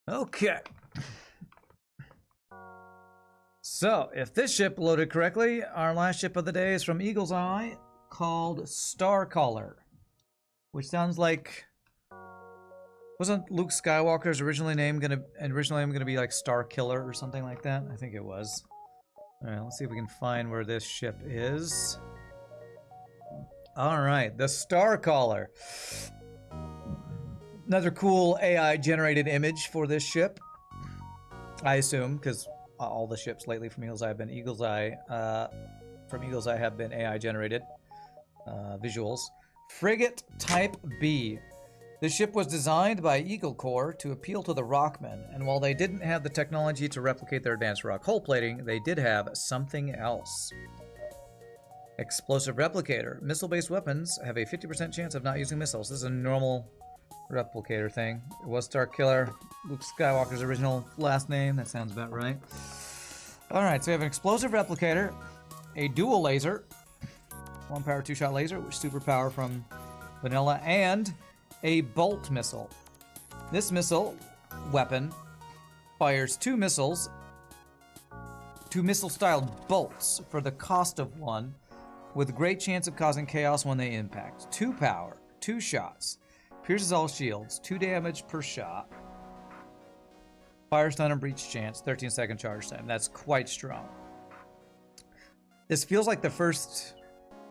Okay. So, if this ship loaded correctly, our last ship of the day is from Eagle's Eye, called Starcaller, which sounds like... Wasn't Luke Skywalker's original name gonna be like Starkiller or something like that? I think it was. Alright, let's see if we can find where this ship is. Alright, the Starcaller. Another cool AI-generated image for this ship. I assume, because all the ships lately from Eagle's Eye have been AI-generated visuals. Frigate Type B. This ship was designed by Eagle Corps to appeal to the Rockmen, and while they didn't have the technology to replicate their advanced rock hull plating, they did have something else. Explosive replicator. Missile-based weapons have a 50% chance of not using missiles. This is a normal replicator thing. It was Starkiller, Luke Skywalker's original last name. That sounds about right. Alright, so we have an explosive replicator, a dual laser, 1 power 2-shot laser, which superpower from vanilla, and a bolt missile. This missile weapon fires 2 missile-styled bolts for the cost of 1, with great chance of causing chaos when they impact. 2 power, 2 shots, pierces all shields, 2 damage per shot, fire, stun, and breach chance, 13-second charge time. That's quite strong. This feels like the first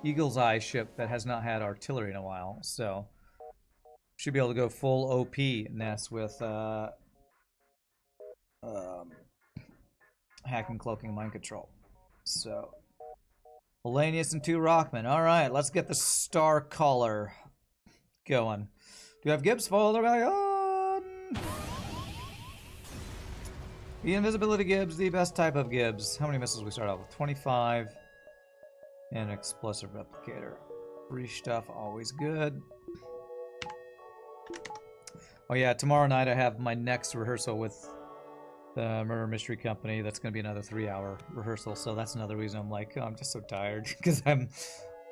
Eagle's Eye ship that has not had artillery in a while, so should be able to go full OP-ness with hacking, cloaking, mind control. So, Elanius and 2 Rockmen. Alright, let's get the Starcaller going. Do you have Gibbs? Follow the rebellion! The invisibility Gibbs, the best type of Gibbs. How many missiles we start out with? 25. And an explosive replicator. Free stuff, always good. Oh yeah, tomorrow night I have my next rehearsal with the Murder Mystery Company. That's going to be another 3-hour rehearsal, so that's another reason I'm like, oh, I'm just so tired, because I'm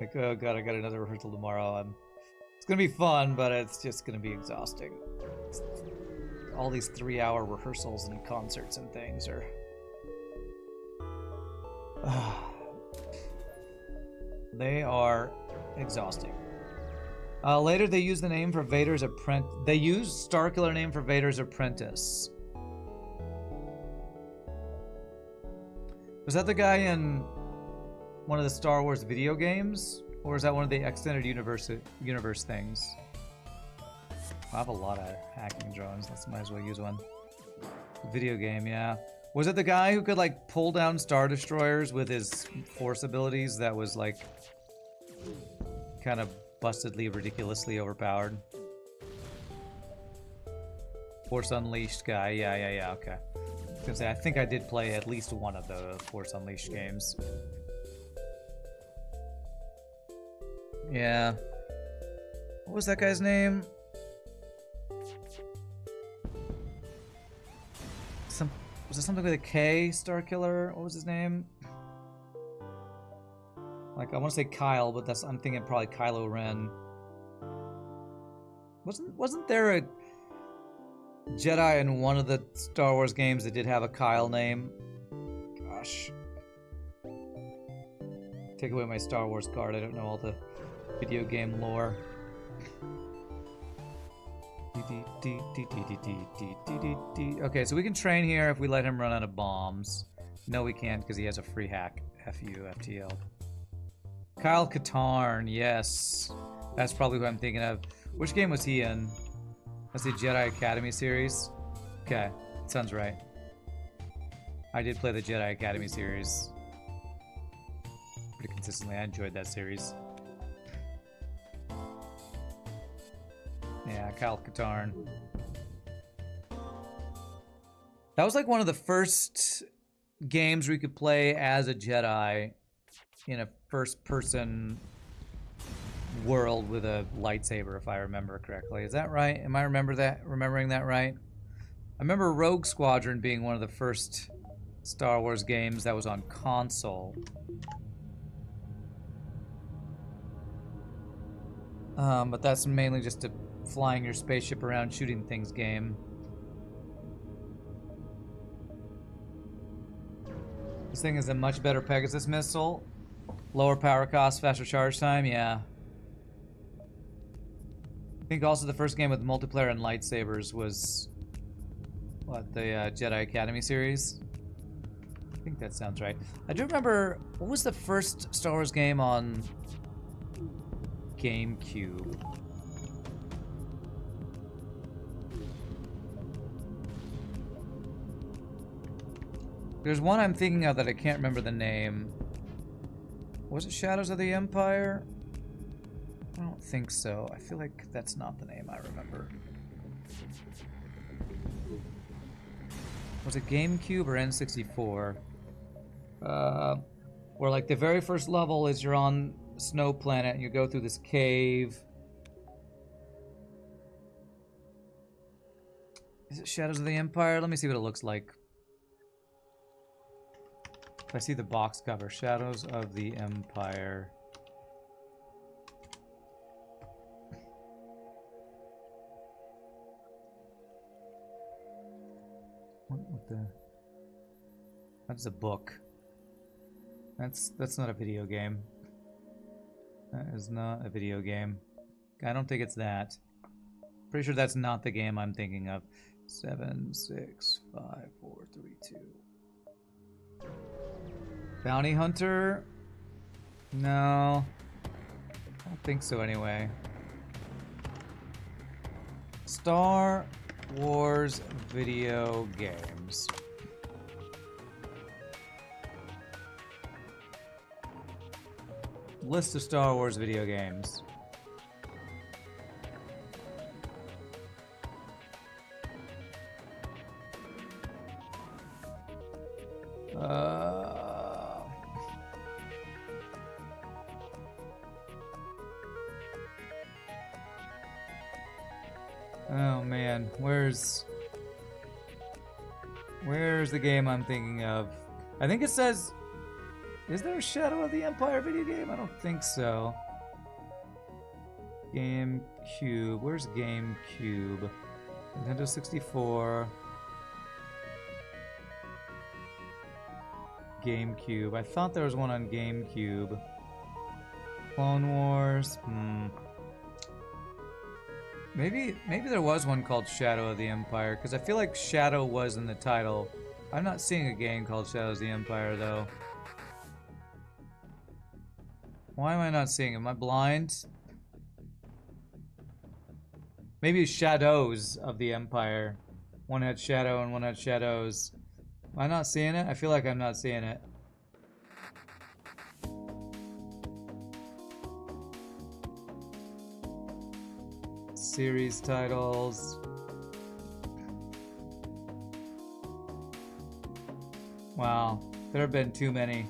like, oh god, I got another rehearsal tomorrow. It's going to be fun, but it's just going to be exhausting. All these 3-hour rehearsals and concerts and things are... they are exhausting. Later, they used the name for Vader's apprentice. They used Starkiller name for Vader's apprentice. Was that the guy in one of the Star Wars video games, or is that one of the extended universe things? I have a lot of hacking drones. Let's might as well use one. Video game, yeah. Was it the guy who could like pull down Star Destroyers with his force abilities? That was like kind of bustedly, ridiculously overpowered. Force Unleashed guy. Yeah, okay. I was gonna say, I think I did play at least one of the Force Unleashed games. Yeah. What was that guy's name? Was it something with a K? Starkiller? What was his name? Like, I want to say Kyle, but I'm thinking probably Kylo Ren. Wasn't there a Jedi in one of the Star Wars games that did have a Kyle name? Gosh. Take away my Star Wars card. I don't know all the video game lore. Okay, so we can train here if we let him run out of bombs. No, we can't because he has a free hack. FU, FTL. Kyle Katarn, yes. That's probably who I'm thinking of. Which game was he in? That's the Jedi Academy series. Okay, sounds right. I did play the Jedi Academy series pretty consistently. I enjoyed that series. Yeah, Kyle Katarn. That was like one of the first games where you could play as a Jedi in a first-person world with a lightsaber, if I remember correctly. Is that right? Am I remembering that right? I remember Rogue Squadron being one of the first Star Wars games that was on console. But that's mainly just a flying your spaceship around shooting things game. This thing is a much better Pegasus missile. Lower power cost, faster charge time, yeah. I think also the first game with multiplayer and lightsabers was, what, the Jedi Academy series? I think that sounds right. I do remember, what was the first Star Wars game on GameCube? There's one I'm thinking of that I can't remember the name. Was it Shadows of the Empire? I don't think so. I feel like that's not the name I remember. Was it GameCube or N64? Where like the very first level is you're on Snow Planet and you go through this cave. Is it Shadows of the Empire? Let me see what it looks like. If I see the box cover, Shadows of the Empire. What the? That's a book. That's not a video game. That is not a video game. I don't think it's that. Pretty sure that's not the game I'm thinking of. 7, 6, 5, 4, 3, 2. Bounty Hunter? No. I don't think so anyway. Star Wars video games. List of Star Wars video games. Oh man, where's the game I'm thinking of? I think it says, is there a Shadow of the Empire video game? I don't think so. GameCube, where's GameCube? Nintendo 64. GameCube, I thought there was one on GameCube. Clone Wars, Maybe there was one called Shadow of the Empire, because I feel like Shadow was in the title. I'm not seeing a game called Shadows of the Empire, though. Why am I not seeing it? Am I blind? Maybe Shadows of the Empire. One had Shadow and one had Shadows. Am I not seeing it? I feel like I'm not seeing it. Series titles. Wow, there have been too many.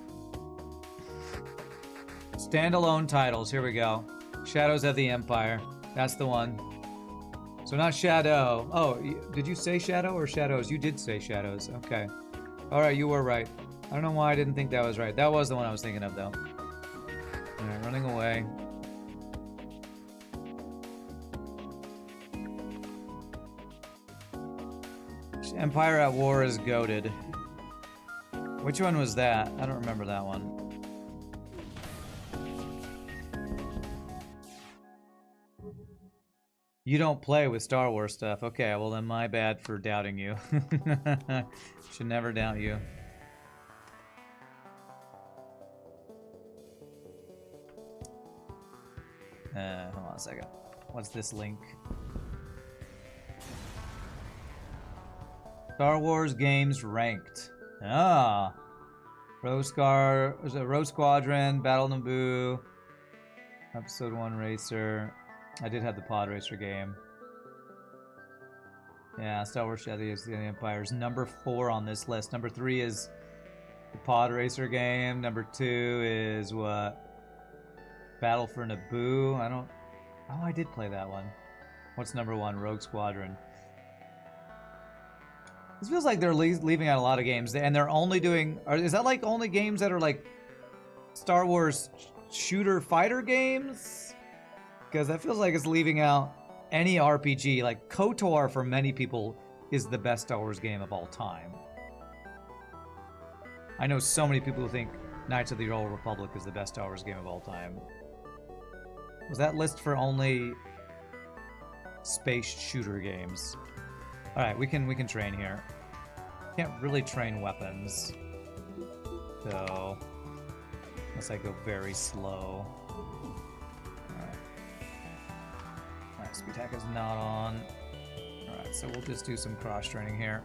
Standalone titles, here we go. Shadows of the Empire, that's the one. So not Shadow. Oh, did you say Shadow or Shadows? You did say Shadows, okay. All right, you were right. I don't know why I didn't think that was right. That was the one I was thinking of, though. All right, running away. Empire at War is goated. Which one was that? I don't remember that one. You don't play with Star Wars stuff. Okay, well then my bad for doubting you. Should never doubt you. Hold on a second. What's this link? Star Wars games ranked. Ah. Rogue Squadron, Battle Naboo, Episode 1 Racer. I did have the Pod Racer game. Yeah, Star Wars Shadows of the Empire is number 4 on this list. Number 3 is the Pod Racer game. Number 2 is what? Battle for Naboo. Oh, I did play that one. What's number 1? Rogue Squadron. This feels like they're leaving out a lot of games, and they're only doing... is that like only games that are like Star Wars shooter fighter games? Because that feels like it's leaving out any RPG. Like KOTOR for many people is the best Star Wars game of all time. I know so many people who think Knights of the Old Republic is the best Star Wars game of all time. Was that list for only space shooter games? All right, we can train here. Can't really train weapons, though, unless I go very slow. Alright, speed hack is not on. Alright, so we'll just do some cross training here.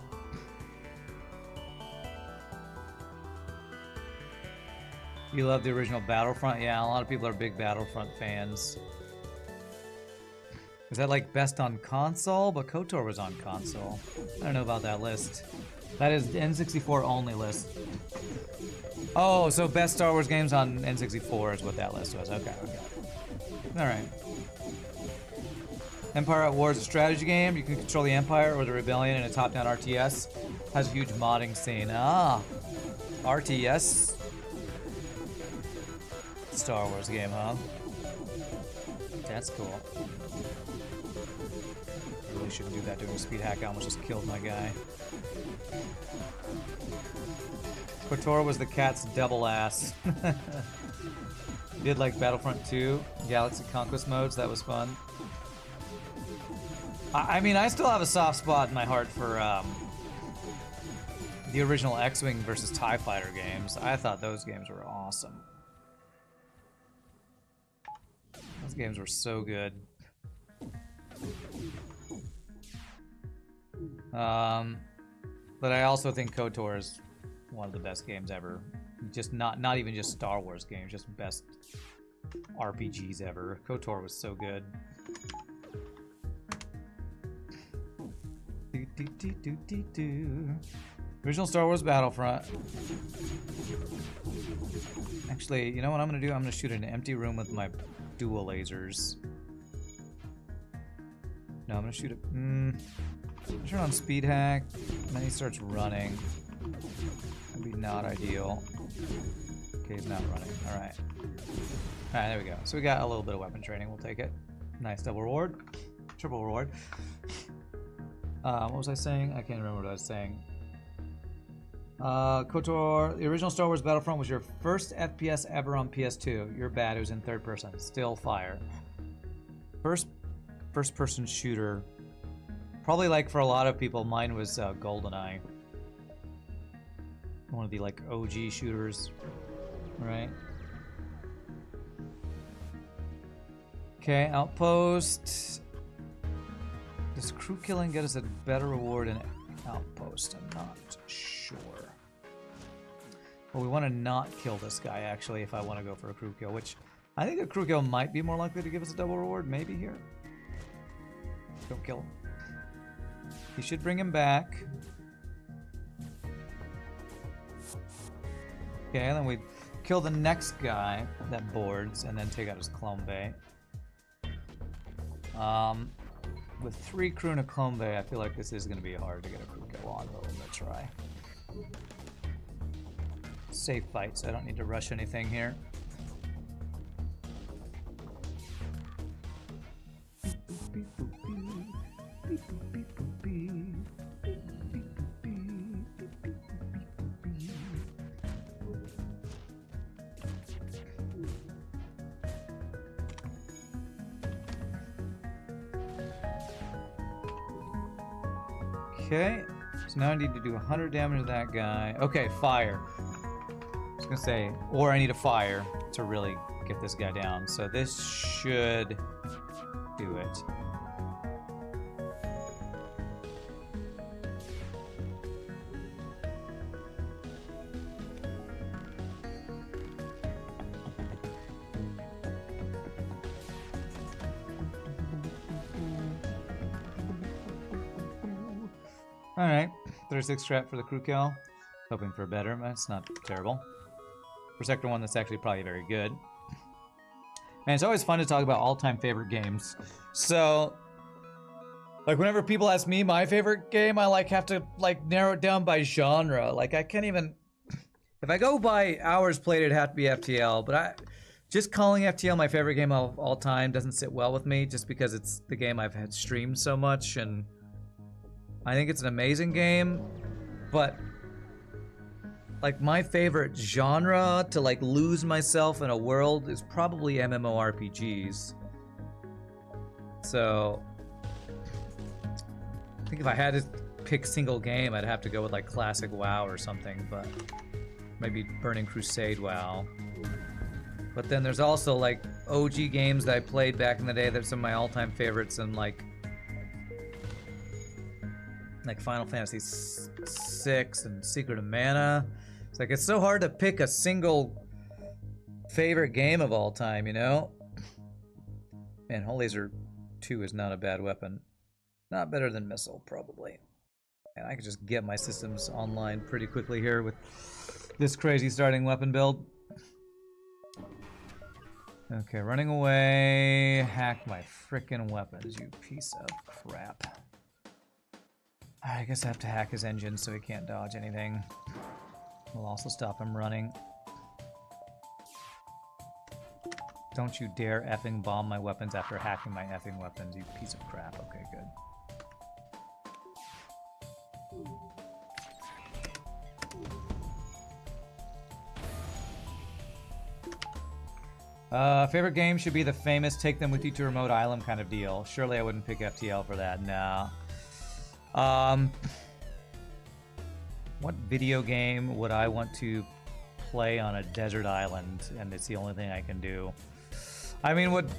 You love the original Battlefront? Yeah, a lot of people are big Battlefront fans. Is that like best on console? But KOTOR was on console. I don't know about that list. That is the N64 only list. Oh, so best Star Wars games on N64 is what that list was. Okay, okay. Alright. Empire at War is a strategy game. You can control the Empire or the Rebellion in a top-down RTS. Has a huge modding scene. Ah, RTS Star Wars game, huh? That's cool. Really shouldn't do that doing a speed hack. I almost just killed my guy. KOTOR was the cat's double ass. Did like Battlefront 2, Galaxy Conquest modes. That was fun. I mean, I still have a soft spot in my heart for the original X-Wing versus TIE Fighter games. I thought those games were awesome. Those games were so good. But I also think KOTOR is one of the best games ever. Just not even just Star Wars games, just best RPGs ever. KOTOR was so good. Original Star Wars Battlefront. Actually, you know what I'm gonna do? I'm gonna shoot in an empty room with my dual lasers. No, I'm gonna shoot it. Turn on speed hack, and then he starts running. That'd be not ideal. Okay, he's not running. Alright. Alright, there we go. So we got a little bit of weapon training. We'll take it. Nice double reward. Triple reward. What was I saying? I can't remember what I was saying. KOTOR, the original Star Wars Battlefront was your first FPS ever on PS2. You're bad. It was in third person. Still fire. First person shooter. Probably like for a lot of people, mine was GoldenEye. One of the like OG shooters, right? Okay, Outpost. Does crew killing get us a better reward in Outpost? I'm not sure. Well, we want to not kill this guy, actually, if I want to go for a crew kill, which I think a crew kill might be more likely to give us a double reward, maybe here. Don't kill him. He should bring him back. Okay, and then we kill the next guy that boards and then take out his clone bay. With 3 crew and a clone bay, I feel like this is going to be hard to get a crew kill on, but we're going to try. Safe fight, so I don't need to rush anything here. Okay, so now I need to do 100 damage to that guy. Okay, fire. I was gonna say, or I need a fire to really get this guy down. So this should do it. Alright, 36 scrap for the crew kill. Hoping for better, but it's not terrible. For Sector 1, that's actually probably very good. Man, it's always fun to talk about all-time favorite games. So, like, whenever people ask me my favorite game, I, like, have to, like, narrow it down by genre. Like, I can't even... If I go by hours played, it'd have to be FTL, but just calling FTL my favorite game of all time doesn't sit well with me, just because it's the game I've had streamed so much, and... I think it's an amazing game, but like my favorite genre to like lose myself in a world is probably MMORPGs. So I think if I had to pick single game, I'd have to go with like classic WoW or something, but maybe Burning Crusade WoW. But then there's also like OG games that I played back in the day that are some of my all-time favorites, and like Final Fantasy VI and Secret of Mana. It's like, it's so hard to pick a single favorite game of all time, you know? Man, Hull Laser 2 is not a bad weapon. Not better than Missile, probably. And I could just get my systems online pretty quickly here with this crazy starting weapon build. Okay, running away. Hack my frickin' weapons, you piece of crap. I guess I have to hack his engine so he can't dodge anything. We'll also stop him running. Don't you dare effing bomb my weapons after hacking my effing weapons, you piece of crap. Okay, good. Favorite game should be the famous take them with you to a remote island kind of deal. Surely I wouldn't pick FTL for that, no. What video game would I want to play on a desert island and it's the only thing I can do? I mean, would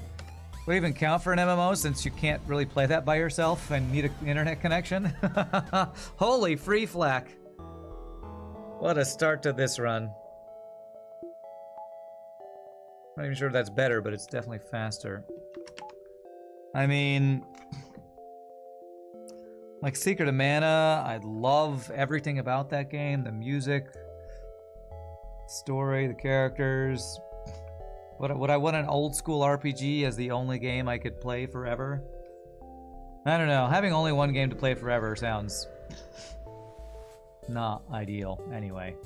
it even count for an MMO since you can't really play that by yourself and need an internet connection? Holy free flack. What a start to this run. I'm not even sure if that's better, but it's definitely faster. I mean, like Secret of Mana, I love everything about that game. The music, story, the characters. Would I want an old school RPG as the only game I could play forever? I don't know. Having only one game to play forever sounds not ideal anyway.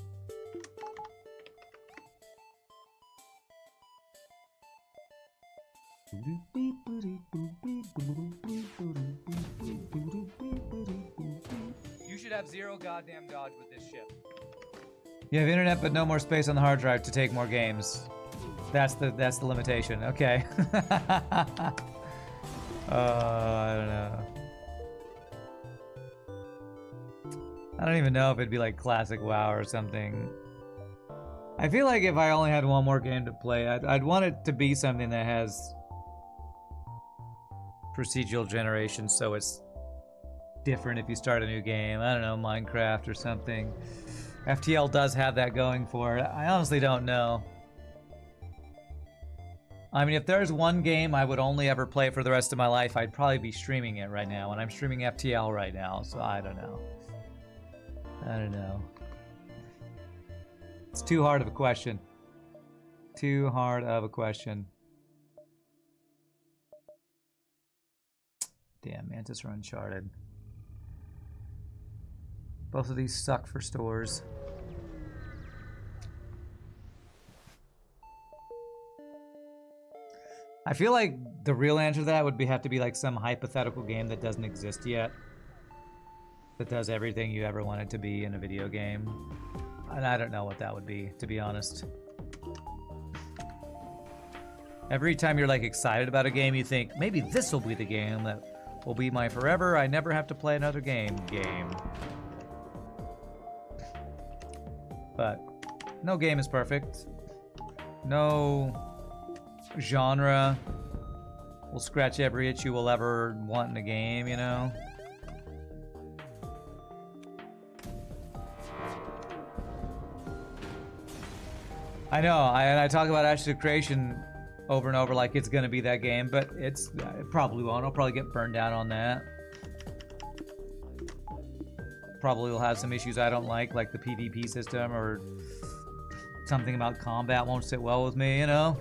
You should have zero goddamn dodge with this ship. You have internet but no more space on the hard drive to take more games. That's the limitation. Okay. I don't know. I don't even know if it'd be like classic WoW or something. I feel like if I only had one more game to play, I'd want it to be something that has procedural generation, so it's different if you start a new game. I don't know, Minecraft or something. FTL does have that going for it. I honestly don't know. I mean, if there's one game I would only ever play for the rest of my life, I'd probably be streaming it right now, and I'm streaming FTL right now, so I don't know. I don't know. It's too hard of a question. Too hard of a question. Damn, Mantis or Uncharted. Both of these suck for stores. I feel like the real answer to that would have to be like some hypothetical game that doesn't exist yet. That does everything you ever want it to be in a video game. And I don't know what that would be, to be honest. Every time you're like excited about a game, you think, maybe this will be the game that will be my forever, I never have to play another game. But no game is perfect. No genre will scratch every itch you will ever want in a game, you know? I know, I talk about Ashes of Creation over and over like it's gonna be that game, but it probably won't. I'll probably get burned out on that. Probably will have some issues I don't like the PvP system, or something about combat won't sit well with me, you know?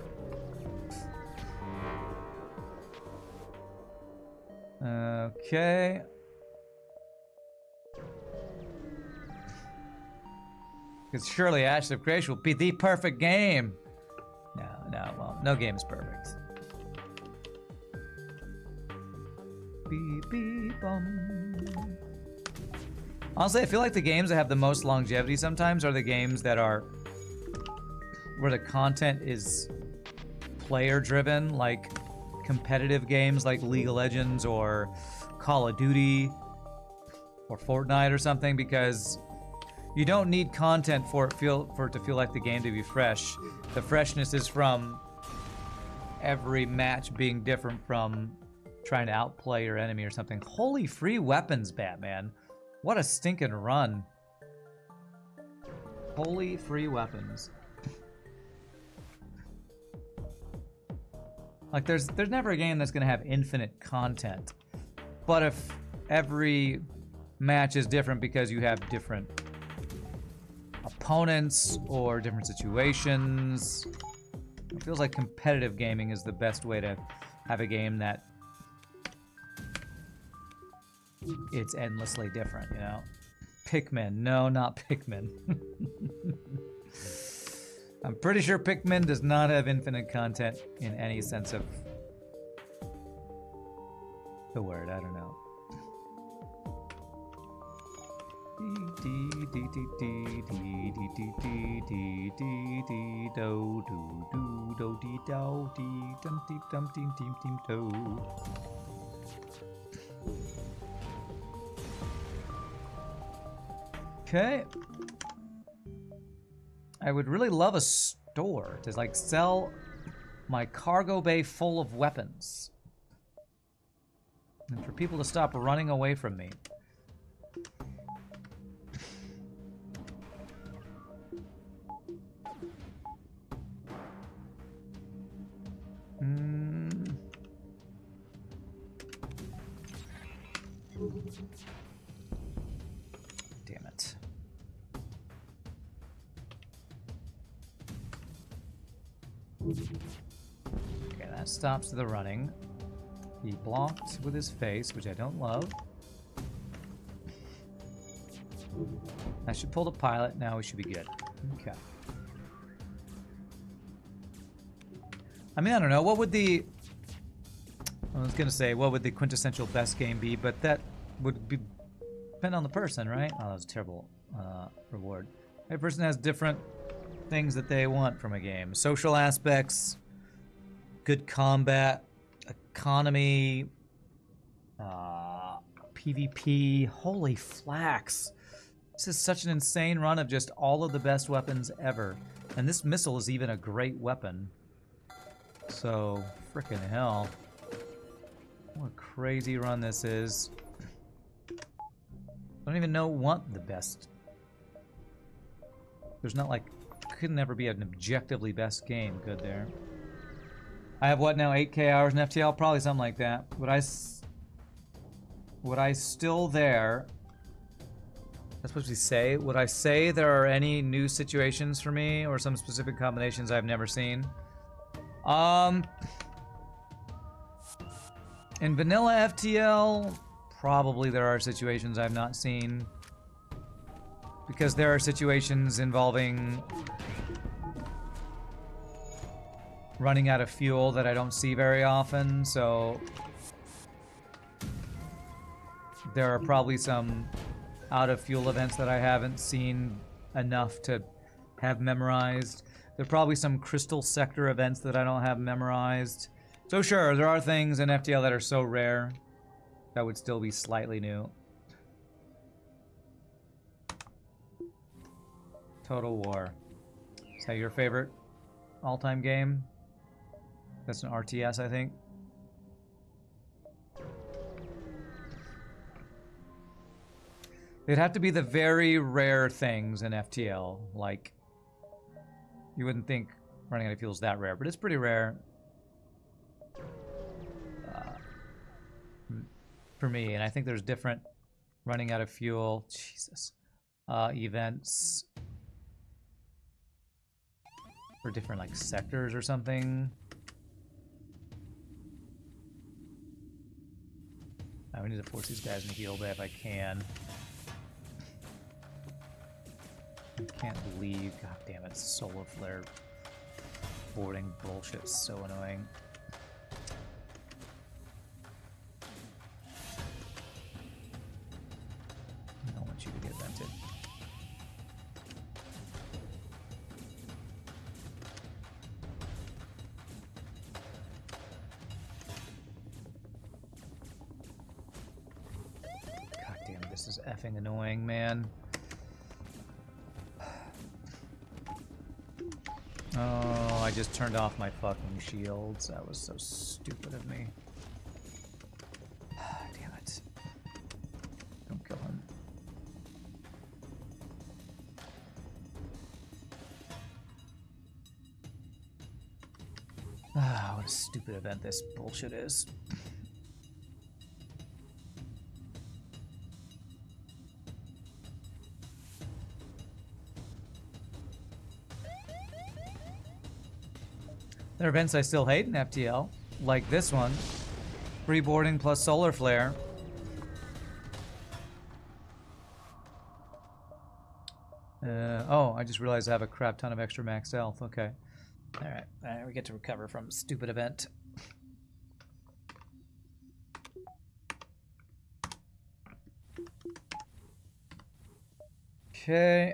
Okay. Because surely Ashes of Creation will be the perfect game. No, well, no game is perfect. Beep, beep, Honestly, I feel like the games that have the most longevity sometimes are the games that are where the content is player driven, like competitive games like League of Legends or Call of Duty or Fortnite or something, because you don't need content for it to feel like the game to be fresh. The freshness is from every match being different from trying to outplay your enemy or something. Holy free weapons, Batman. What a stinking run. Holy free weapons. Like, there's never a game that's gonna have infinite content. But if every match is different because you have different opponents or different situations, it feels like competitive gaming is the best way to have a game that it's endlessly different, you know? Pikmin. No, not Pikmin. I'm pretty sure Pikmin does not have infinite content in any sense of the word. I don't know. Okay. I would really love a store to like sell my cargo bay full of weapons. And for people to stop running away from me. Damn it. Okay, that stops the running. He blocked with his face, which I don't love. I should pull the pilot. Now we should be good. Okay. I mean, I don't know. What would the... I was going to say, what would the quintessential best game be? But that would be depend on the person, right? Oh, that was a terrible reward. Every person has different things that they want from a game. Social aspects, good combat, economy, PvP. Holy flax. This is such an insane run of just all of the best weapons ever. And this missile is even a great weapon. So, frickin' hell. What a crazy run this is. I don't even know what the best... There's not like... Could never be an objectively best game. Good there. I have what now? 8K hours in FTL? Probably something like that. Would I still there... That's what we say. Would I say there are any new situations for me or some specific combinations I've never seen? In vanilla FTL, probably there are situations I've not seen. Because there are situations involving running out of fuel that I don't see very often, so there are probably some out of fuel events that I haven't seen enough to have memorized. There are probably some crystal sector events that I don't have memorized. So sure, there are things in FTL that are so rare that would still be slightly new. Total War. Is that your favorite all-time game? That's an RTS, I think. It'd have to be the very rare things in FTL, like... You wouldn't think running out of fuel is that rare, but it's pretty rare. For me, and I think there's different running out of fuel, Jesus, events for different like sectors or something. I need to force these guys in the heal bay if I can. I can't believe, god damn it, solar flare boarding bullshit, so annoying. I don't want you to get this is effing annoying, man. Oh, I just turned off my fucking shields. That was so stupid of me. Damn it. Don't kill him. Ah, what a stupid event this bullshit is. There are events I still hate in FTL, like this one. Free boarding plus solar flare. Oh, I just realized I have a crap ton of extra max health. Okay. Alright, we get to recover from stupid event. Okay.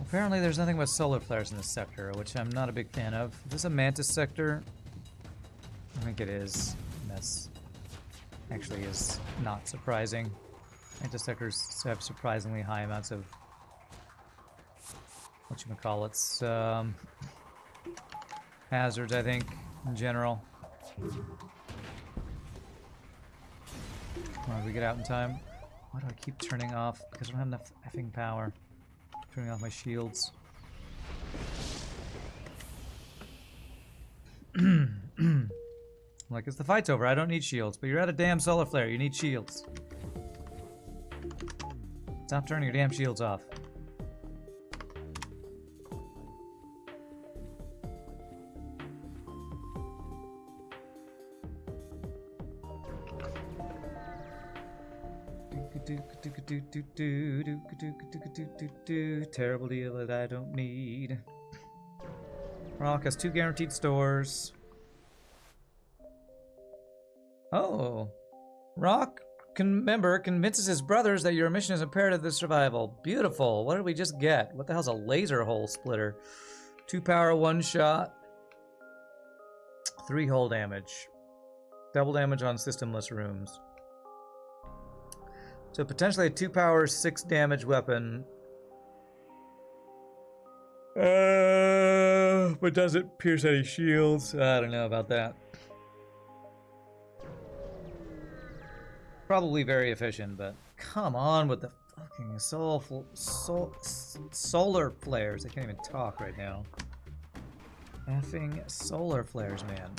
Apparently there's nothing but solar flares in this sector, which I'm not a big fan of. Is this a Mantis sector? I think it is. That's actually is not surprising. Mantis sectors have surprisingly high amounts of whatchamacallits, hazards, I think, in general. Come on, we get out in time. Why do I keep turning off? Because I don't have enough effing power. Turning off my shields. Like, it's the fight's over. I don't need shields, but you're out of damn solar flare. You need shields. Stop turning your damn shields off. Terrible deal that I don't need. Rock has 2 guaranteed stores. Oh. Rock, member, convinces his brothers that your mission is imperative to survival. Beautiful. What did we just get? What the hell's a laser hole splitter? 2 power, 1 shot. 3 hull damage. Double damage on systemless rooms. So potentially a 2 power, 6 damage weapon. But does it pierce any shields? I don't know about that. Probably very efficient, but come on with the fucking solar flares. I can't even talk right now. Effing solar flares, man.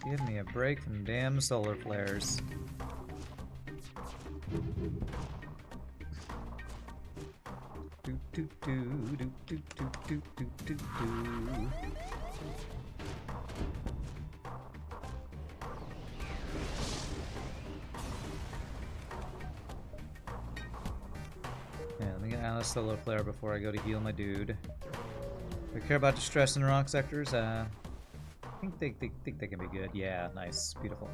Give me a break from damn solar flares. Do do do do do do do do do do. Yeah, let me get out of solar flare before I go to heal my dude. I care about distress in rock sectors. I think they can be good. Yeah, nice, beautiful.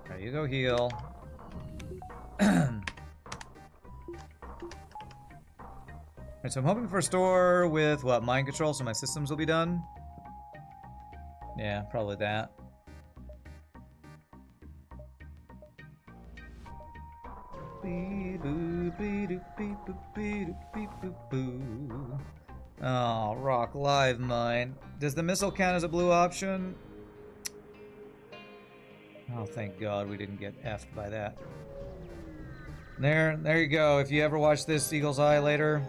Alright, you go heal. Alright, so I'm hoping for a store with what, mind control, so my systems will be done. Yeah, probably that. Oh, rock live mine. Does the missile count as a blue option? Oh, thank God we didn't get effed by that. There you go. If you ever watch this Eagle's Eye later,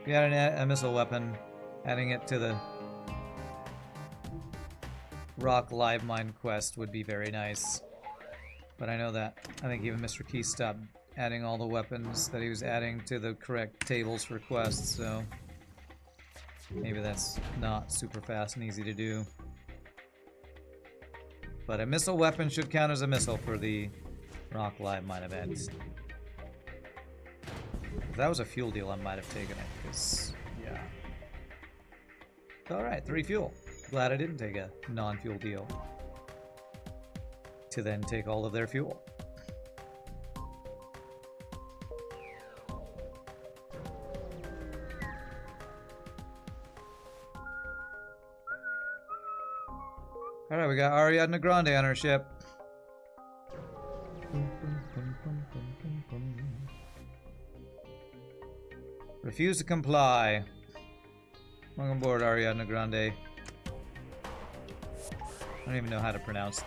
if you had a missile weapon, adding it to the rock live mine quest would be very nice. But I know that. I think even Mr. Key stopped adding all the weapons that he was adding to the correct tables for quests, so maybe that's not super fast and easy to do. But a missile weapon should count as a missile for the rock live mine event. If that was a fuel deal, I might have taken it, because, yeah. Alright, 3 fuel. Glad I didn't take a non-fuel deal. to then take all of their fuel. Alright, we got Ariadna Grande on our ship. Refuse to comply. Welcome aboard, Ariadna Grande. I don't even know how to pronounce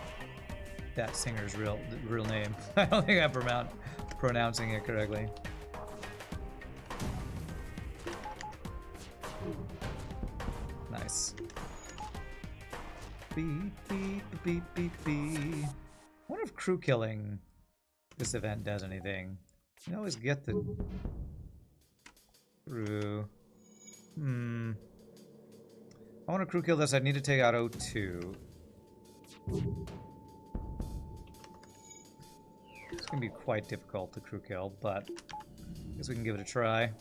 that singer's real name. I don't think I'm pronouncing it correctly. Nice. Beep, beep, beep, beep, beep. I wonder if crew killing this event does anything. You always get the crew. I want to crew kill this. I need to take out O2. It's going to be quite difficult to crew kill, but I guess we can give it a try. If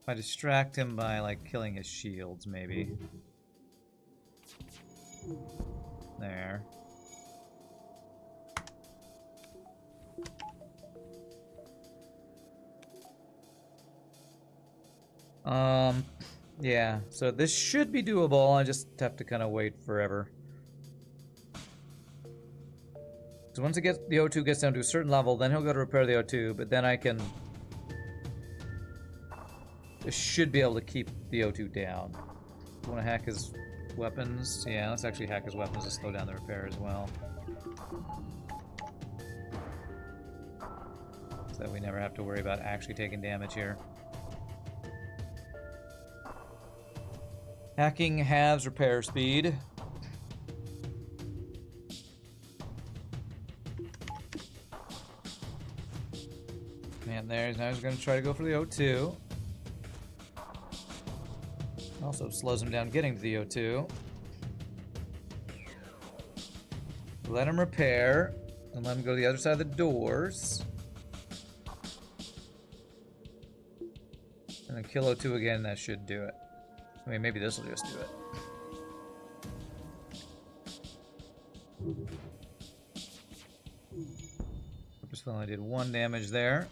I distract him by, like, killing his shields, maybe. There. Yeah, so this should be doable. I just have to kind of wait forever. So once the O2 gets down to a certain level, then he'll go to repair the O2, but then I can... This should be able to keep the O2 down. Want to hack his weapons? Yeah, let's actually hack his weapons to slow down the repair as well. So that we never have to worry about actually taking damage here. Hacking halves repair speed. Man, now he's going to try to go for the O2. Also slows him down getting to the O2. Let him repair, and let him go to the other side of the doors. And then kill O2 again, that should do it. I mean, maybe this will just do it. Just only did 1 damage there.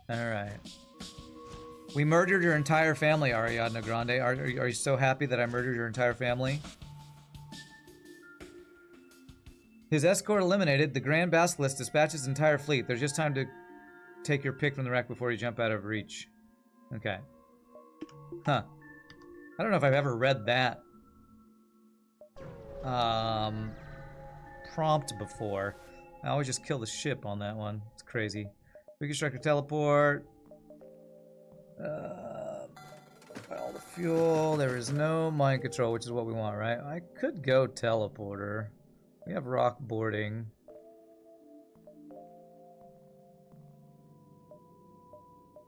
Alright. We murdered your entire family, Ariadna Grande. Are you so happy that I murdered your entire family? His escort eliminated. The Grand Basilisk dispatches his entire fleet. There's just time to take your pick from the wreck before you jump out of reach. Okay. Huh. I don't know if I've ever read that prompt before. I always just kill the ship on that one. It's crazy. Reconstruct your teleport. All the fuel. There is no mind control, which is what we want, right? I could go teleporter. We have rock boarding.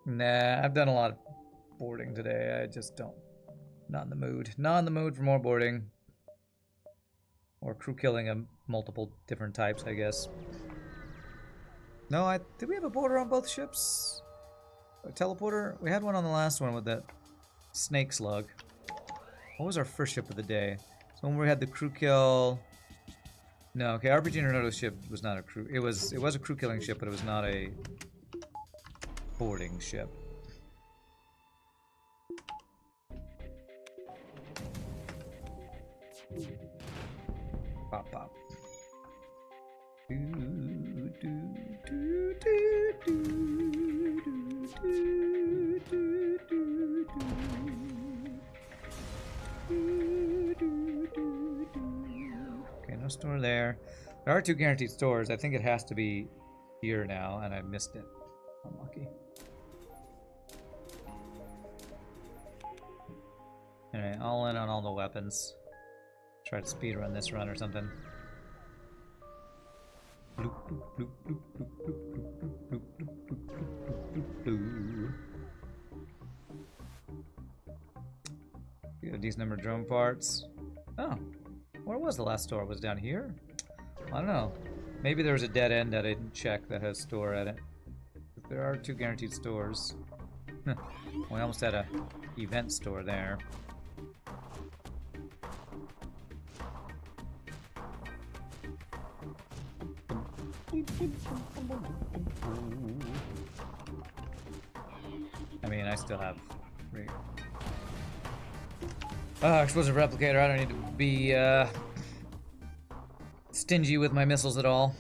Nah, I've done a lot of boarding today. I just don't. Not in the mood. Not in the mood for more boarding. Or crew killing of multiple different types, I guess. No, did we have a boarder on both ships? A teleporter? We had one on the last one with that snake slug. What was our first ship of the day? So when we had the crew kill... No, okay, RPG Renault's ship was not a crew... It was a crew killing ship, but it was not a boarding ship. Pop, pop. Okay, no store there. There are 2 guaranteed stores. I think it has to be here now, and I missed it. Unlucky. Alright, all in on all the weapons. Try to speedrun this run or something. Get a decent number of drone parts. Oh, where was the last store? Was it down here? I don't know. Maybe there was a dead end that I didn't check that has store at it. But there are 2 guaranteed stores. We almost had a event store there. I mean, I still have... explosive replicator. I don't need to be stingy with my missiles at all.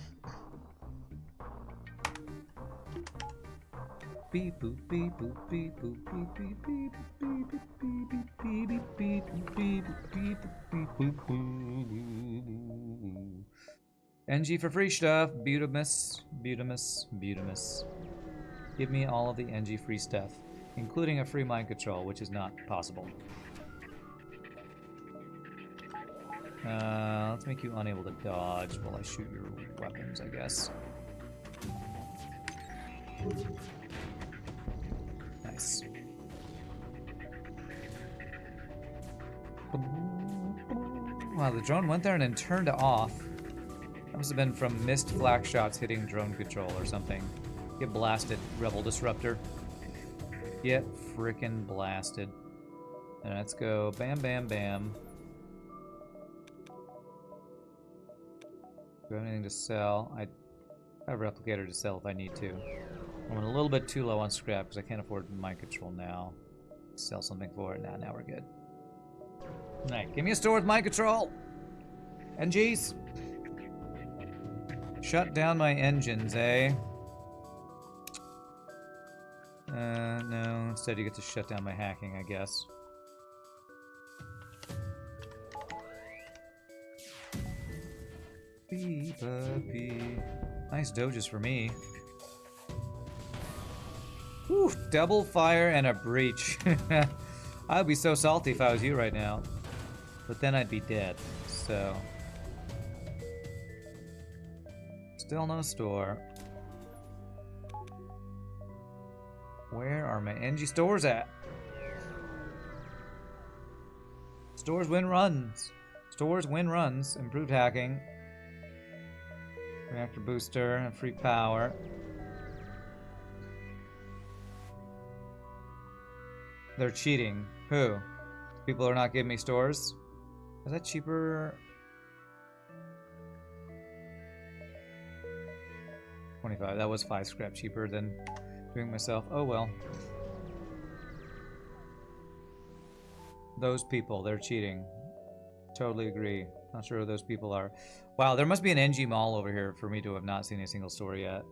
Beep boop beep boop beep boop beep beep beep beep beep beep beep beep beep beep beep boop. NG for free stuff. Butamus, Butamus, Butamus. Give me all of the NG free stuff, including a free mind control, which is not possible. Let's make you unable to dodge while I shoot your weapons, I guess. Nice. Wow, the drone went there and then turned off. That must have been from missed flak shots hitting drone control or something. Get blasted, Rebel Disruptor. Get frickin' blasted. And let's go bam, bam, bam. Do I have anything to sell? I have a replicator to sell if I need to. I'm a little bit too low on scrap because I can't afford mind control now. Sell something for it. Now we're good. Alright, give me a store with mind control! NGs! Shut down my engines, eh? No. Instead you get to shut down my hacking, I guess. Nice doges for me. Whew, double fire and a breach. I'd be so salty if I was you right now. But then I'd be dead, so... Still no store. Where are my NG stores at? Stores win runs. Stores win runs. Improved hacking. Reactor booster and free power. They're cheating. Who? People are not giving me stores? Is that cheaper? 25. That was 5 scrap cheaper than doing it myself. Oh well. Those people, they're cheating. Totally agree. Not sure who those people are. Wow, there must be an NG mall over here for me to have not seen a single store yet.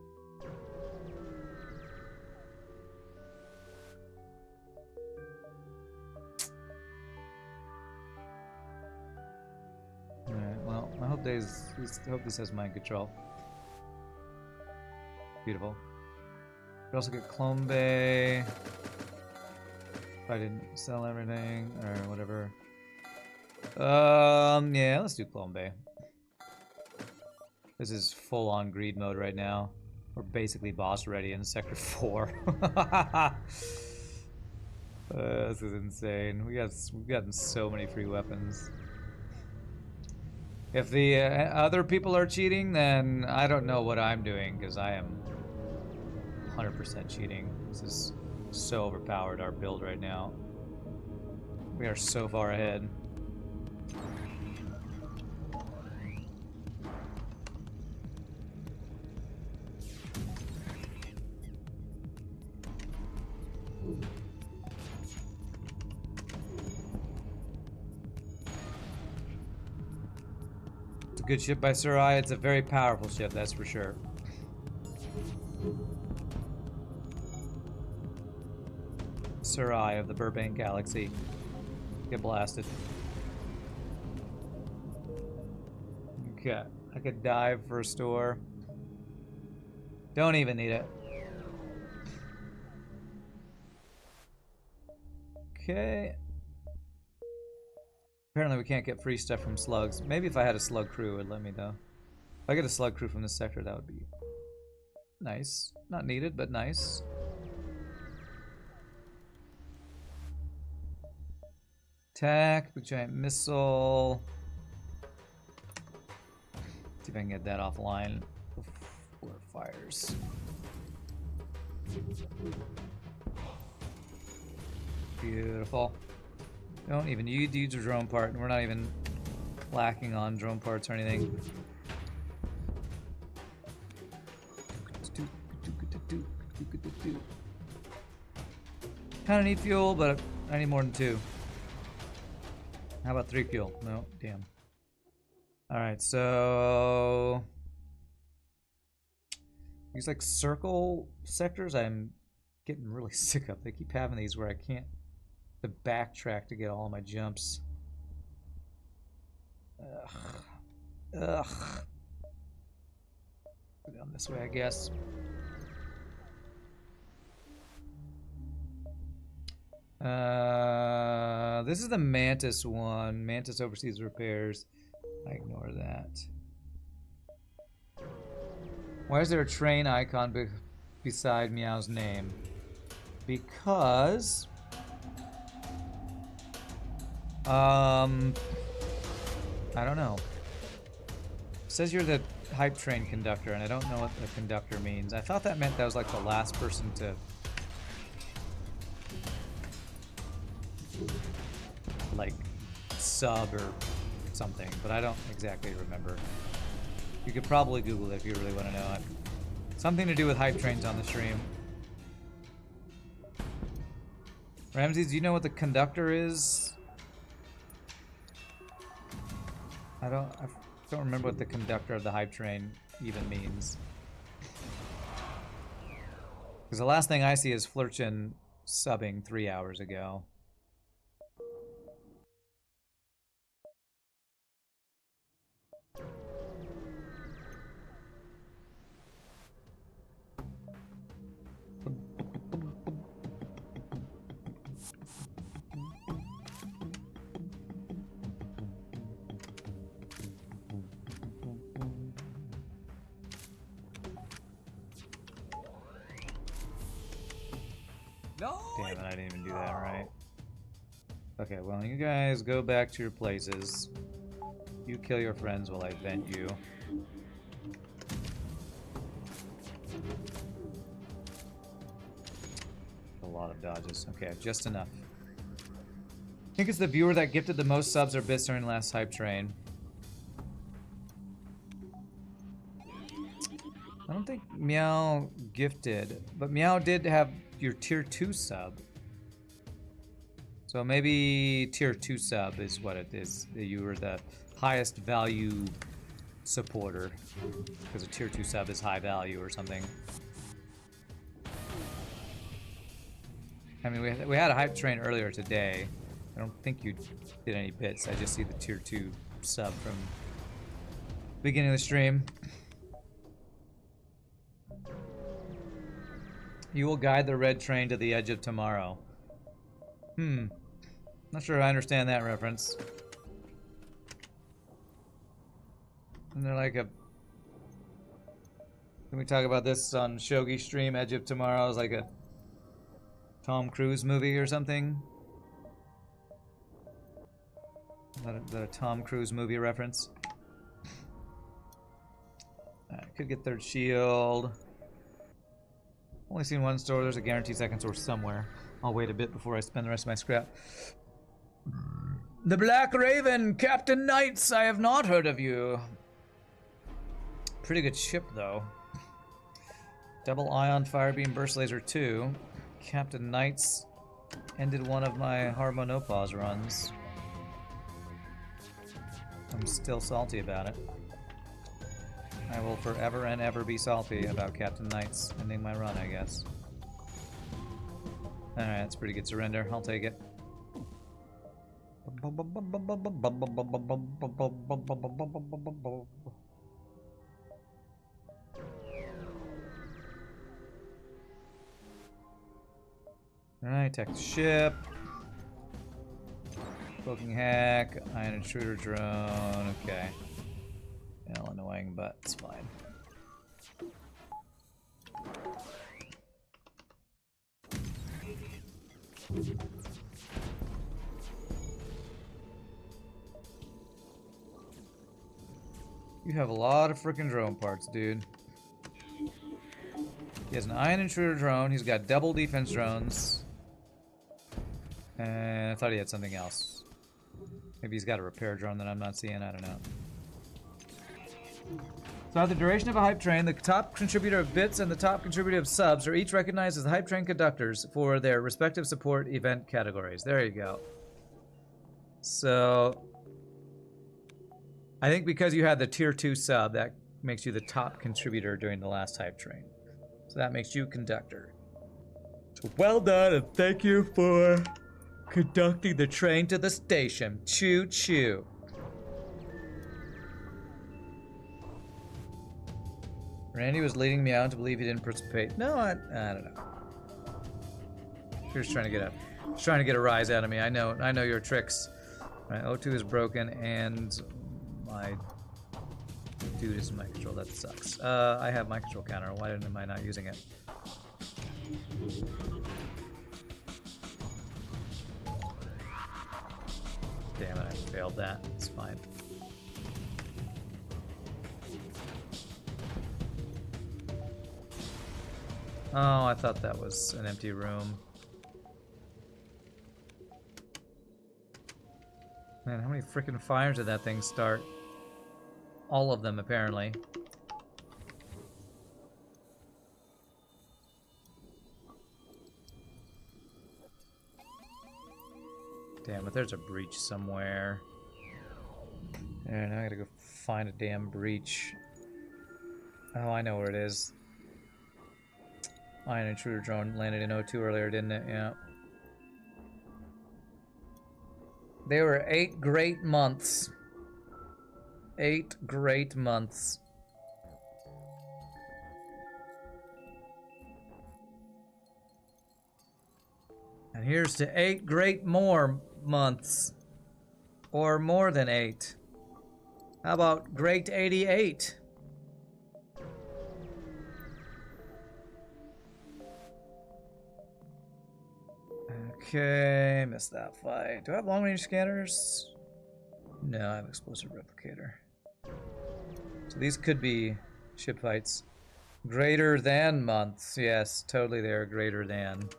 Alright, well, I hope this has mind control. Beautiful. We also get Clone Bay. If I didn't sell everything, or whatever. Yeah, let's do Clone Bay. This is full-on greed mode right now. We're basically boss ready in Sector 4. This is insane. We've gotten so many free weapons. If the other people are cheating, then I don't know what I'm doing, because I am 100% cheating. This is so overpowered, our build right now. We are so far ahead. It's a good ship by Sarai. It's a very powerful ship, that's for sure. Sarai of the Burbank Galaxy. Get blasted. Okay, I could dive for a store. Don't even need it. Okay. Apparently we can't get free stuff from slugs. Maybe if I had a slug crew it would let me though. If I get a slug crew from this sector, that would be nice. Not needed, but nice. Attack, big giant missile. See if I can get that offline before it fires. Beautiful. Don't even use a drone part, and we're not even lacking on drone parts or anything. 2. Kind of need fuel, but I need more than 2. How about 3 fuel? No, damn. Alright, so... these like circle sectors I'm getting really sick of. They keep having these where I can't backtrack to get all my jumps. Ugh. Ugh. Go down this way, I guess. This is the Mantis one. Mantis oversees repairs. I ignore that. Why is there a train icon beside Meow's name? Because... I don't know. It says you're the hype train conductor, and I don't know what the conductor means. I thought that meant that was like the last person to... like sub or something, but I don't exactly remember. You could probably Google it if you really want to know it. Something to do with hype trains on the stream. Ramses, do you know what the conductor is? I don't remember what the conductor of the hype train even means. Because the last thing I see is Flurchin subbing 3 hours ago. Damn it, I didn't even do that right. Okay, well, you guys go back to your places. You kill your friends while I vent you. A lot of dodges. Okay, just enough. I think it's the viewer that gifted the most subs or bits during last hype train. I don't think Meow gifted, but Meow did have your tier 2 sub. So maybe tier 2 sub is what it is. You were the highest value supporter. Because a tier 2 sub is high value or something. I mean, we had a hype train earlier today. I don't think you did any bits. I just see the tier 2 sub from the beginning of the stream. You will guide the red train to the edge of tomorrow. Not sure I understand that reference. And they're like a... Can we talk about this on Shogi stream? Edge of Tomorrow is like a Tom Cruise movie or something? Is that a Tom Cruise movie reference? Could get third shield. Only seen one store. There's a guaranteed second store somewhere. I'll wait a bit before I spend the rest of my scrap. The Black Raven, Captain Knights. I have not heard of you. Pretty good ship, though. Double Ion Firebeam Burst Laser 2. Captain Knights ended one of my Harmonopause runs. I'm still salty about it. I will forever and ever be salty about Captain Knights ending my run, I guess. Alright, that's pretty good surrender. I'll take it. Alright, attack the ship. Cloaking hack, ion intruder drone, okay. Hell, annoying, but it's fine. You have a lot of freaking drone parts, dude. He has an ion intruder drone, he's got double defense drones. And I thought he had something else. Maybe he's got a repair drone that I'm not seeing, I don't know. So at the duration of a hype train, the top contributor of bits and the top contributor of subs are each recognized as the hype train conductors for their respective support event categories. There you go. So I think because you had the tier 2 sub, that makes you the top contributor during the last hype train. So that makes you conductor. So well done, and thank you for conducting the train to the station. Choo choo. Randy was leading me out to believe he didn't participate. No, I don't know. He was trying to get a rise out of me. I know your tricks. Right, O2 is broken and my dude is in my control. That sucks. I have my control counter. Why am I not using it? Damn it, I failed that. It's fine. Oh, I thought that was an empty room. Man, how many freaking fires did that thing start? All of them, apparently. Damn it, there's a breach somewhere. And I gotta go find a damn breach. Oh, I know where it is. Iron intruder drone landed in O2 earlier, didn't it? Yeah. They were 8 great months. 8 great months. And here's to 8 great more months. Or more than 8. How about great 88? Okay, missed that fight. Do I have long range scanners? No, I have explosive replicator. So these could be ship fights. Greater than months. Yes, totally they're greater than.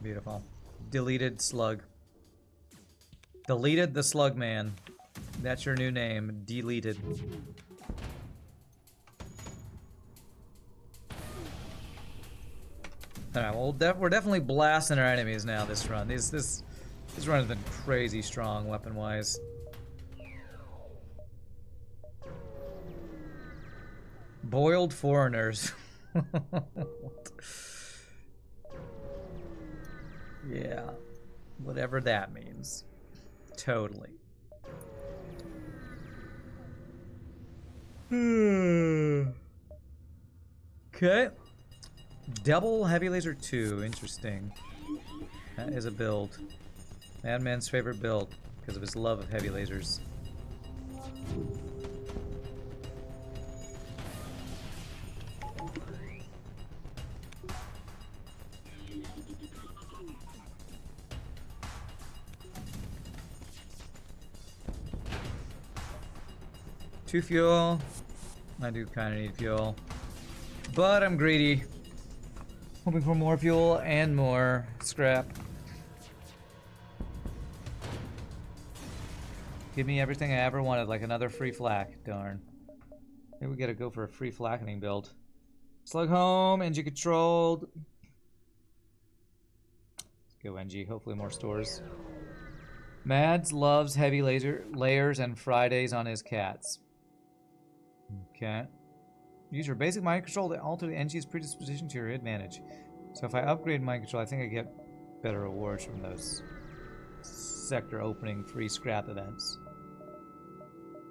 Beautiful. Deleted slug. Deleted the slug man. That's your new name. Deleted. Alright, well, we're definitely blasting our enemies now this run. This run has been crazy strong weapon-wise. Boiled foreigners. Yeah. Whatever that means. Totally. Okay. Double heavy laser 2. Interesting. That is a build. Madman's favorite build because of his love of heavy lasers. Two fuel. I do kind of need fuel. But I'm greedy. Hoping for more fuel and more scrap. Give me everything I ever wanted, like another free flak. Darn. Maybe we gotta go for a free flackening build. Slug home, NG controlled. Let's go NG, hopefully more stores. Mads loves heavy laser layers and Fridays on his cats. Okay. Use your basic mind control to alter the NG's predisposition to your advantage. So if I upgrade mind control, I think I get better rewards from those sector opening free scrap events.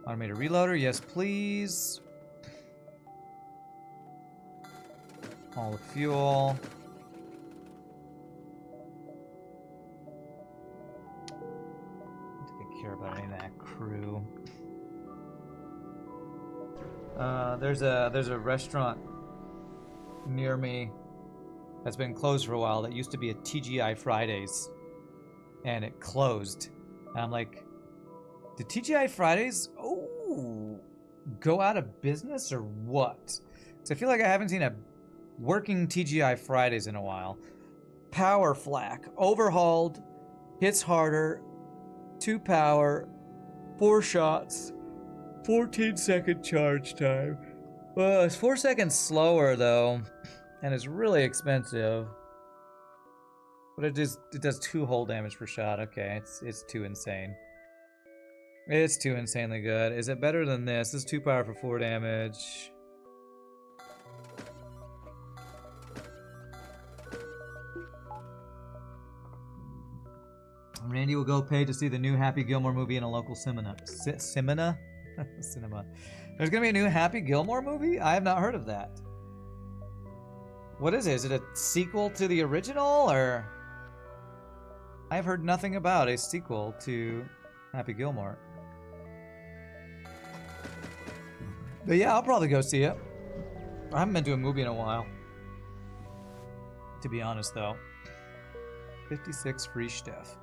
Automated reloader, yes please. All the fuel. I don't think I care about any of that crew. There's a restaurant near me that's been closed for a while that used to be a TGI Fridays, and it closed. And I'm like, did TGI Fridays go out of business or what? Because I feel like I haven't seen a working TGI Fridays in a while. Power flak, overhauled, hits harder, 2 power, 4 shots, 14-second charge time. It's 4 seconds slower though, and it's really expensive. But it does 2 hull damage per shot. Okay, it's too insane. It's too insanely good. Is it better than this? This is 2 power for 4 damage. Randy will go pay to see the new Happy Gilmore movie in a local cinema. Cinema? Cinema. There's gonna be a new Happy Gilmore movie? I have not heard of that. What is it? Is it a sequel to the original, or? I've heard nothing about a sequel to Happy Gilmore. But yeah, I'll probably go see it. I haven't been to a movie in a while. To be honest, though. 56 free stuff.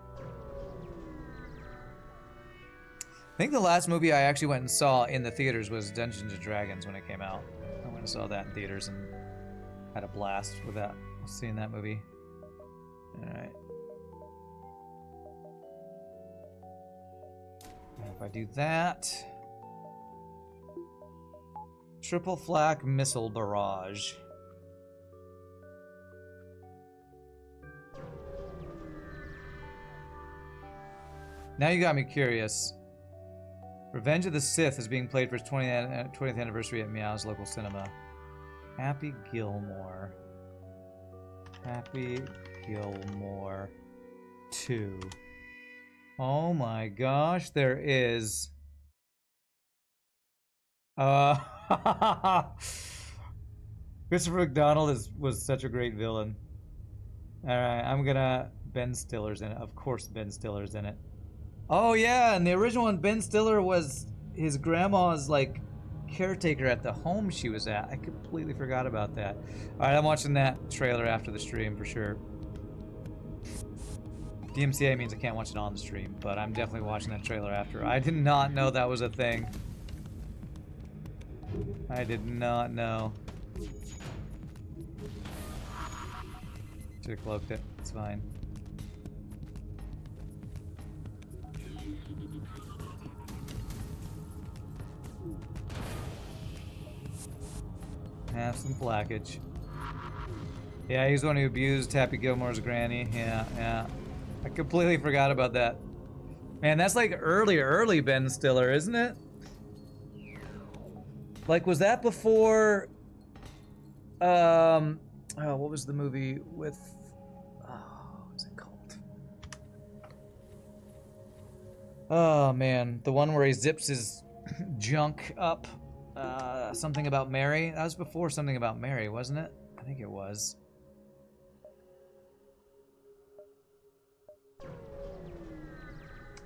I think the last movie I actually went and saw in the theaters was Dungeons & Dragons when it came out. I went and saw that in theaters and had a blast with that, seeing that movie. Alright. If I do that... Triple flak missile barrage. Now you got me curious. Revenge of the Sith is being played for its 20th anniversary at Meow's local cinema. Happy Gilmore. Happy Gilmore 2. Oh my gosh, there is. Christopher McDonald was such a great villain. Alright, I'm gonna... Ben Stiller's in it. Of course Ben Stiller's in it. Oh yeah, and the original one, Ben Stiller was his grandma's, like, caretaker at the home she was at. I completely forgot about that. Alright, I'm watching that trailer after the stream for sure. DMCA means I can't watch it on the stream, but I'm definitely watching that trailer after. I did not know that was a thing. I did not know. Should have cloaked it. It's fine. Have some flackage. Yeah, he's the one who abused Happy Gilmore's granny. Yeah. I completely forgot about that. Man, that's like early Ben Stiller, isn't it? Like, was that before... oh, what was the movie with... Oh, what was it called? Oh, man. The one where he zips his junk up. Something About Mary. That was before Something About Mary, wasn't it? I think it was.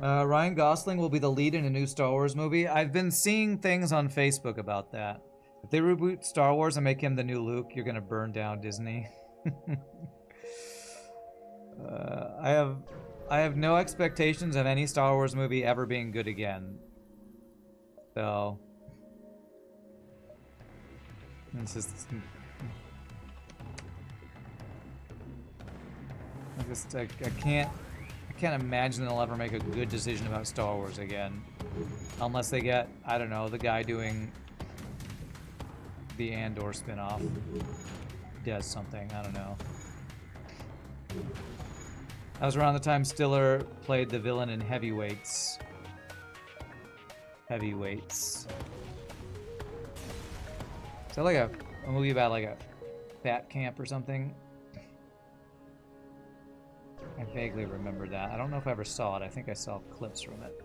Ryan Gosling will be the lead in a new Star Wars movie. I've been seeing things on Facebook about that. If they reboot Star Wars and make him the new Luke, you're gonna burn down Disney. I have no expectations of any Star Wars movie ever being good again. So this is I can't imagine they'll ever make a good decision about Star Wars again. Unless they get, I don't know, the guy doing the Andor spinoff does something, I don't know. That was around the time Stiller played the villain in Heavyweights. Heavyweights. Is that like a movie about like a fat camp or something? I vaguely remember that. I don't know if I ever saw it. I think I saw clips from it.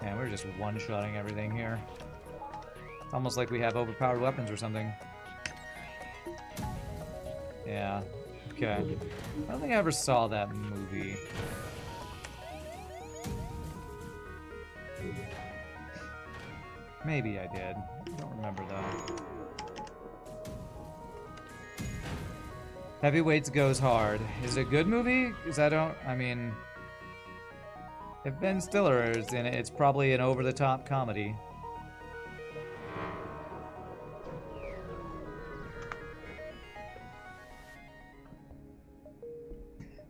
Man, we're just one-shotting everything here. It's almost like we have overpowered weapons or something. Yeah. Okay. I don't think I ever saw that movie. Maybe I did. I don't remember though. Heavyweights goes hard. Is it a good movie? Because I mean, if Ben Stiller is in it, it's probably an over-the-top comedy.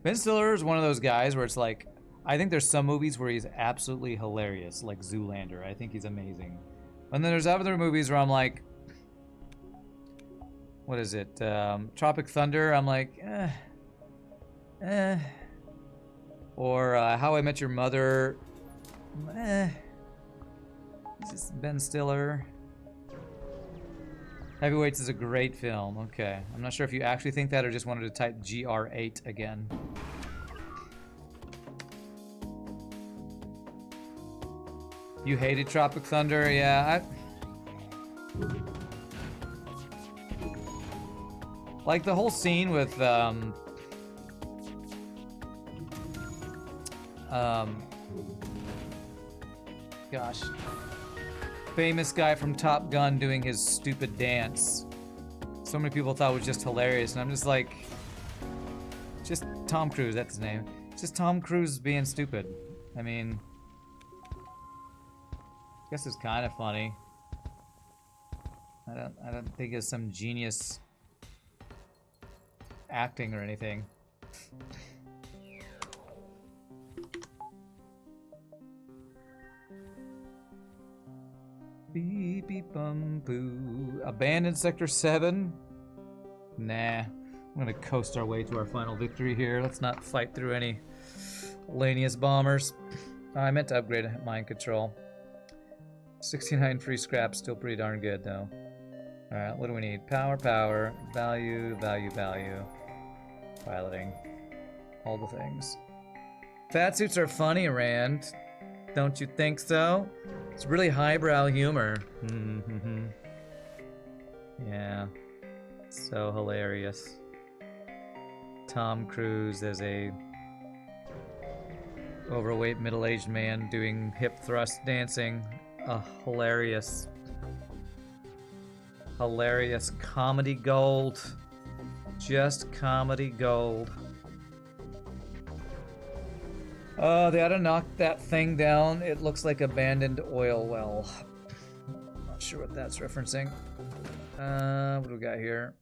Ben Stiller is one of those guys where it's like, I think there's some movies where he's absolutely hilarious, like Zoolander. I think he's amazing. And then there's other movies where I'm like, what is it? Tropic Thunder. I'm like, Or How I Met Your Mother. This is Ben Stiller. Heavyweights is a great film. Okay. I'm not sure if you actually think that or just wanted to type GR8 again. You hated Tropic Thunder? Yeah. Like the whole scene with gosh, famous guy from Top Gun doing his stupid dance. So many people thought it was just hilarious, and I'm just like, just Tom Cruise, that's his name. Just Tom Cruise being stupid. I mean, I guess it's kind of funny. I don't think it's some genius acting or anything. Beep beep bum boo. Abandoned Sector 7? Nah. I'm gonna coast our way to our final victory here. Let's not fight through any Lanius bombers. Oh, I meant to upgrade mind control. 69 free scraps, still pretty darn good though. Alright, what do we need? Power, power, value, value, value. Piloting. All the things. Fat suits are funny, Rand. Don't you think so? It's really highbrow humor. Yeah. So hilarious. Tom Cruise as a overweight middle-aged man doing hip thrust dancing. Hilarious. Hilarious comedy gold. Just comedy gold. They ought to knock that thing down. It looks like abandoned oil well. Not sure what that's referencing. What do we got here?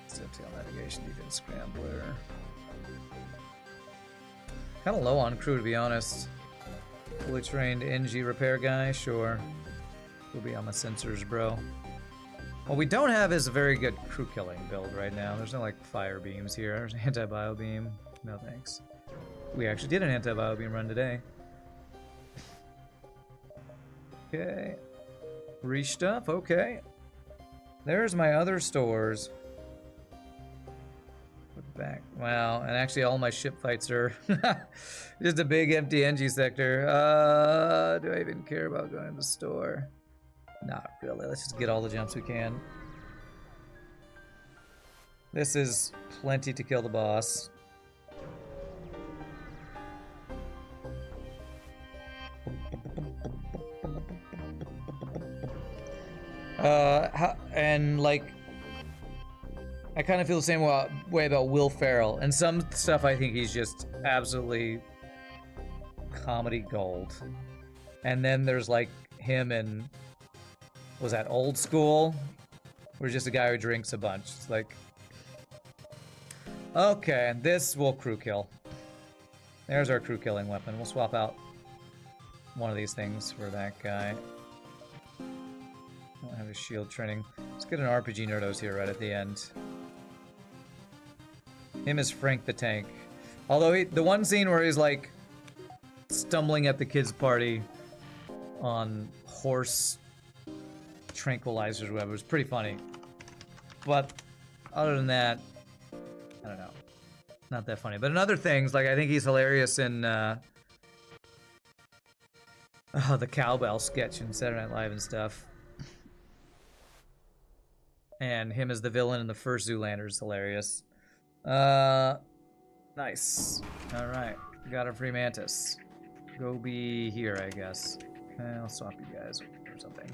FTL navigation, defense scrambler. Kind of low on crew, to be honest. Fully trained NG repair guy, sure. We'll be on my sensors, bro. What we don't have is a very good crew killing build right now. There's no like fire beams here. There's anti-bio beam. No thanks. We actually did an anti-bio beam run today. Okay. Restuff, okay. There's my other stores. Put back. Wow, and actually all my ship fights are just a big empty NG sector. Do I even care about going to the store? Not really. Let's just get all the jumps we can. This is plenty to kill the boss. And like, I kind of feel the same way about Will Ferrell. And some stuff I think he's just absolutely comedy gold. And then there's like him in, was that Old School? Where he's just a guy who drinks a bunch. It's like, okay, this will crew kill. There's our crew killing weapon. We'll swap out one of these things for that guy. I don't have a shield training. Let's get an RPG Nerdos here right at the end. Him is Frank the Tank. Although the one scene where he's like stumbling at the kids' party on horse tranquilizers or whatever was pretty funny. But other than that, I don't know. Not that funny. But in other things, like I think he's hilarious in the cowbell sketch in Saturday Night Live and stuff. And him as the villain in the first Zoolander is hilarious. Nice. Alright. Got a free mantis. Go be here, I guess. I'll swap you guys or something.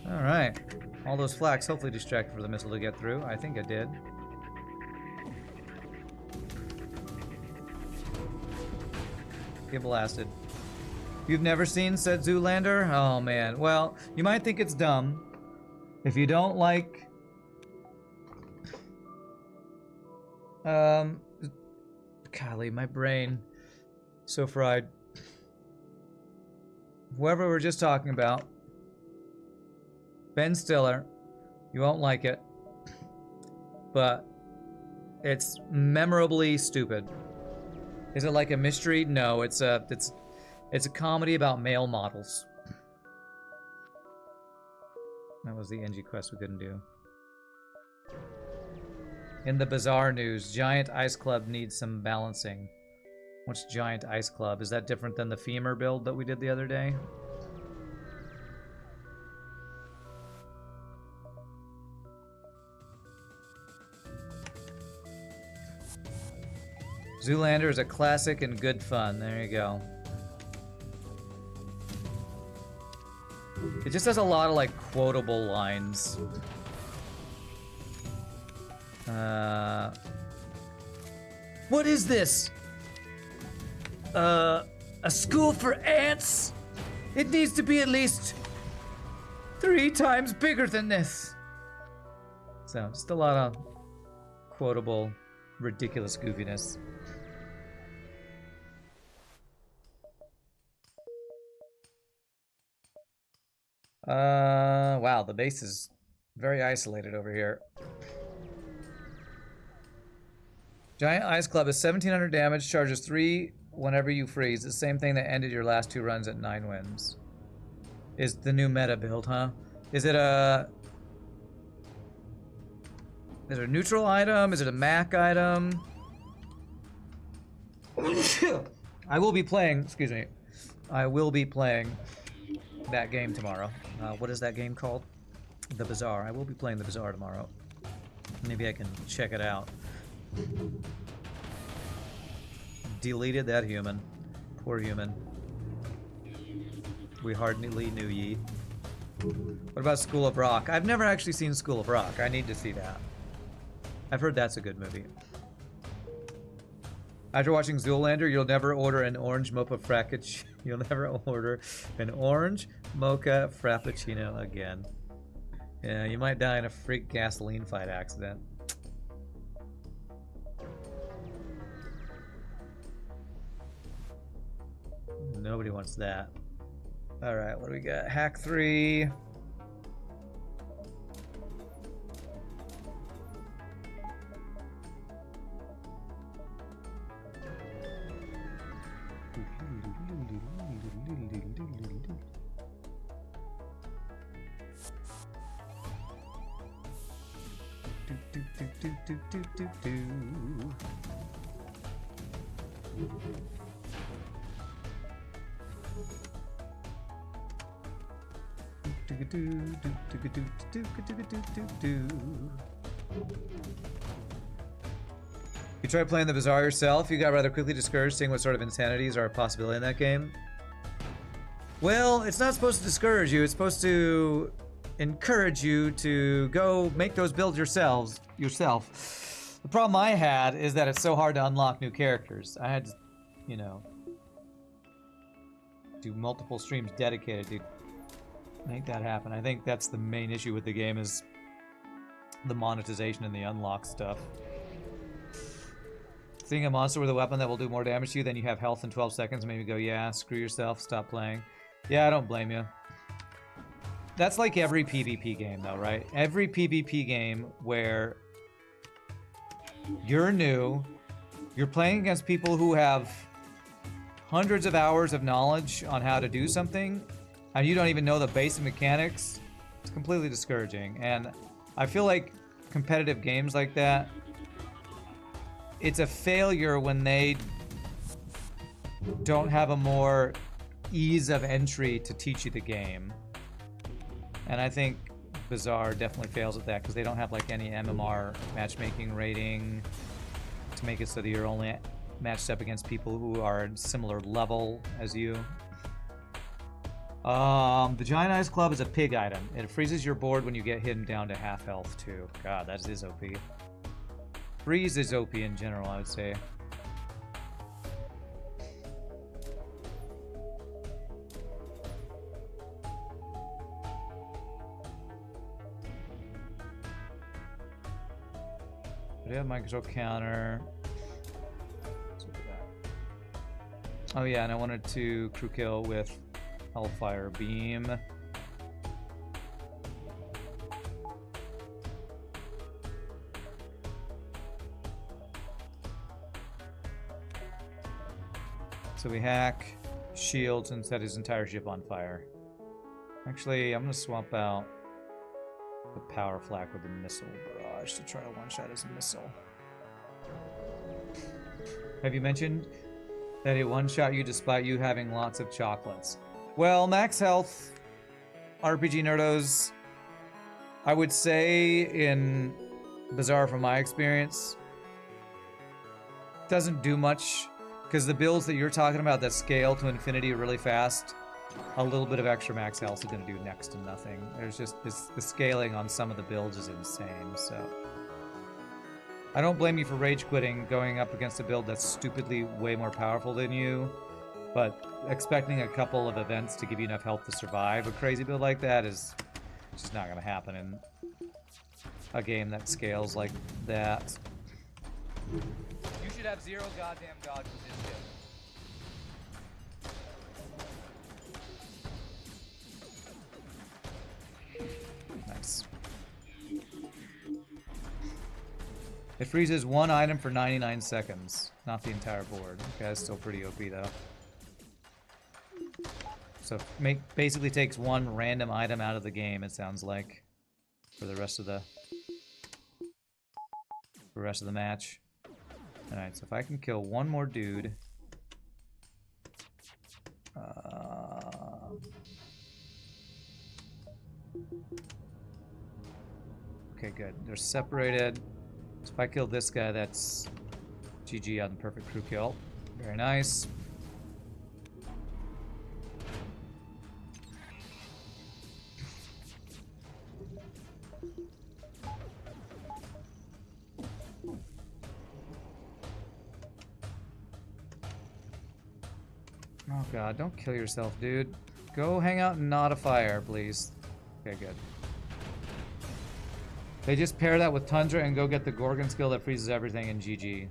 Alright. All those flaks hopefully distracted for the missile to get through. I think it did. Get blasted. You've never seen said Zoolander? Oh man. Well, you might think it's dumb. If you don't like golly, my brain so fried. Whoever we were just talking about, Ben Stiller, you won't like it, but it's memorably stupid. Is it like a mystery? No, it's a comedy about male models. That was the NG quest we couldn't do. In the bizarre news, Giant Ice Club needs some balancing. What's Giant Ice Club? Is that different than the femur build that we did the other day? Zoolander is a classic and good fun. There you go. It just has a lot of like quotable lines. What is this? A school for ants? It needs to be at least 3 times bigger than this. So, just a lot of quotable, ridiculous goofiness. Wow, the base is very isolated over here. Giant Ice Club is 1700 damage, charges 3 whenever you freeze. The same thing that ended your last 2 runs at 9 wins. Is the new meta build, huh? Is it a neutral item? Is it a Mac item? I will be playing, excuse me. I will be playing that game tomorrow. What is that game called? The Bazaar. I will be playing the Bazaar tomorrow. Maybe I can check it out. Deleted that human. Poor human. We hardly knew ye. What about School of Rock? I've never actually seen School of Rock. I need to see that. I've heard that's a good movie. After watching Zoolander, you'll never order an orange mocha frappuccino. You'll never order an orange mocha frappuccino again. Yeah, you might die in a freak gasoline fight accident. Nobody wants that. Alright, what do we got? Hack 3. You tried playing the Bazaar yourself? You got rather quickly discouraged seeing what sort of insanities are a possibility in that game? Well, it's not supposed to discourage you. It's supposed to encourage you to go make those builds yourself. The problem I had is that it's so hard to unlock new characters. I had to, you know, do multiple streams dedicated to make that happen. I think that's the main issue with the game, is the monetization and the unlock stuff. Seeing a monster with a weapon that will do more damage to you than you have health in 12 seconds made me go, yeah, screw yourself, stop playing. Yeah, I don't blame you. That's like every PvP game though, right? Every PvP game where you're new, you're playing against people who have hundreds of hours of knowledge on how to do something, and you don't even know the basic mechanics. It's completely discouraging. And I feel like competitive games like that, it's a failure when they don't have a more ease of entry to teach you the game. And I think Bazaar definitely fails at that because they don't have like any MMR matchmaking rating to make it so that you're only matched up against people who are at similar level as you. The Giant Ice Club is a pig item. It freezes your board when you get hidden down to half health too. God, that is OP. Freeze is OP in general, I would say. We have mind control counter. Let's look at that. Oh yeah, and I wanted to crew kill with Hellfire Beam. So we hack shields and set his entire ship on fire. Actually, I'm gonna swap out the power flak with the missile barrage to try to one-shot his missile. Have you mentioned that it one-shot you despite you having lots of chocolates? Well, max health, RPG nerdos, I would say in Bizarre from my experience, doesn't do much, because the builds that you're talking about that scale to infinity really fast, a little bit of extra max health is going to do next to nothing. There's just the scaling on some of the builds is insane, so I don't blame you for rage quitting going up against a build that's stupidly way more powerful than you, but expecting a couple of events to give you enough health to survive a crazy build like that is just not going to happen in a game that scales like that. You should have 0 goddamn dodge with this build. Nice. It freezes 1 item for 99 seconds, not the entire board. Okay, that's still pretty OP though. So basically takes 1 random item out of the game, it sounds like, for the rest of the match. Alright, so if I can kill 1 more dude. Okay, good. They're separated. So if I kill this guy, that's GG on the perfect crew kill. Very nice. Oh god, don't kill yourself, dude. Go hang out and not a fire, please. Okay, good. They just pair that with Tundra and go get the Gorgon skill that freezes everything in GG.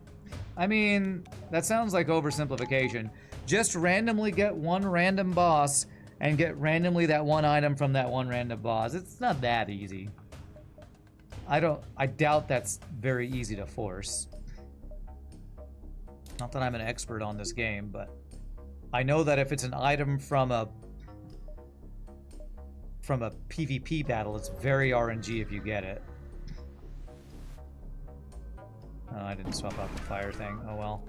I mean, that sounds like oversimplification. Just randomly get 1 random boss and get randomly that 1 item from that 1 random boss. It's not that easy. I doubt that's very easy to force. Not that I'm an expert on this game, but I know that if it's an item from a PvP battle, it's very RNG if you get it. Oh, I didn't swap out the fire thing. Oh well.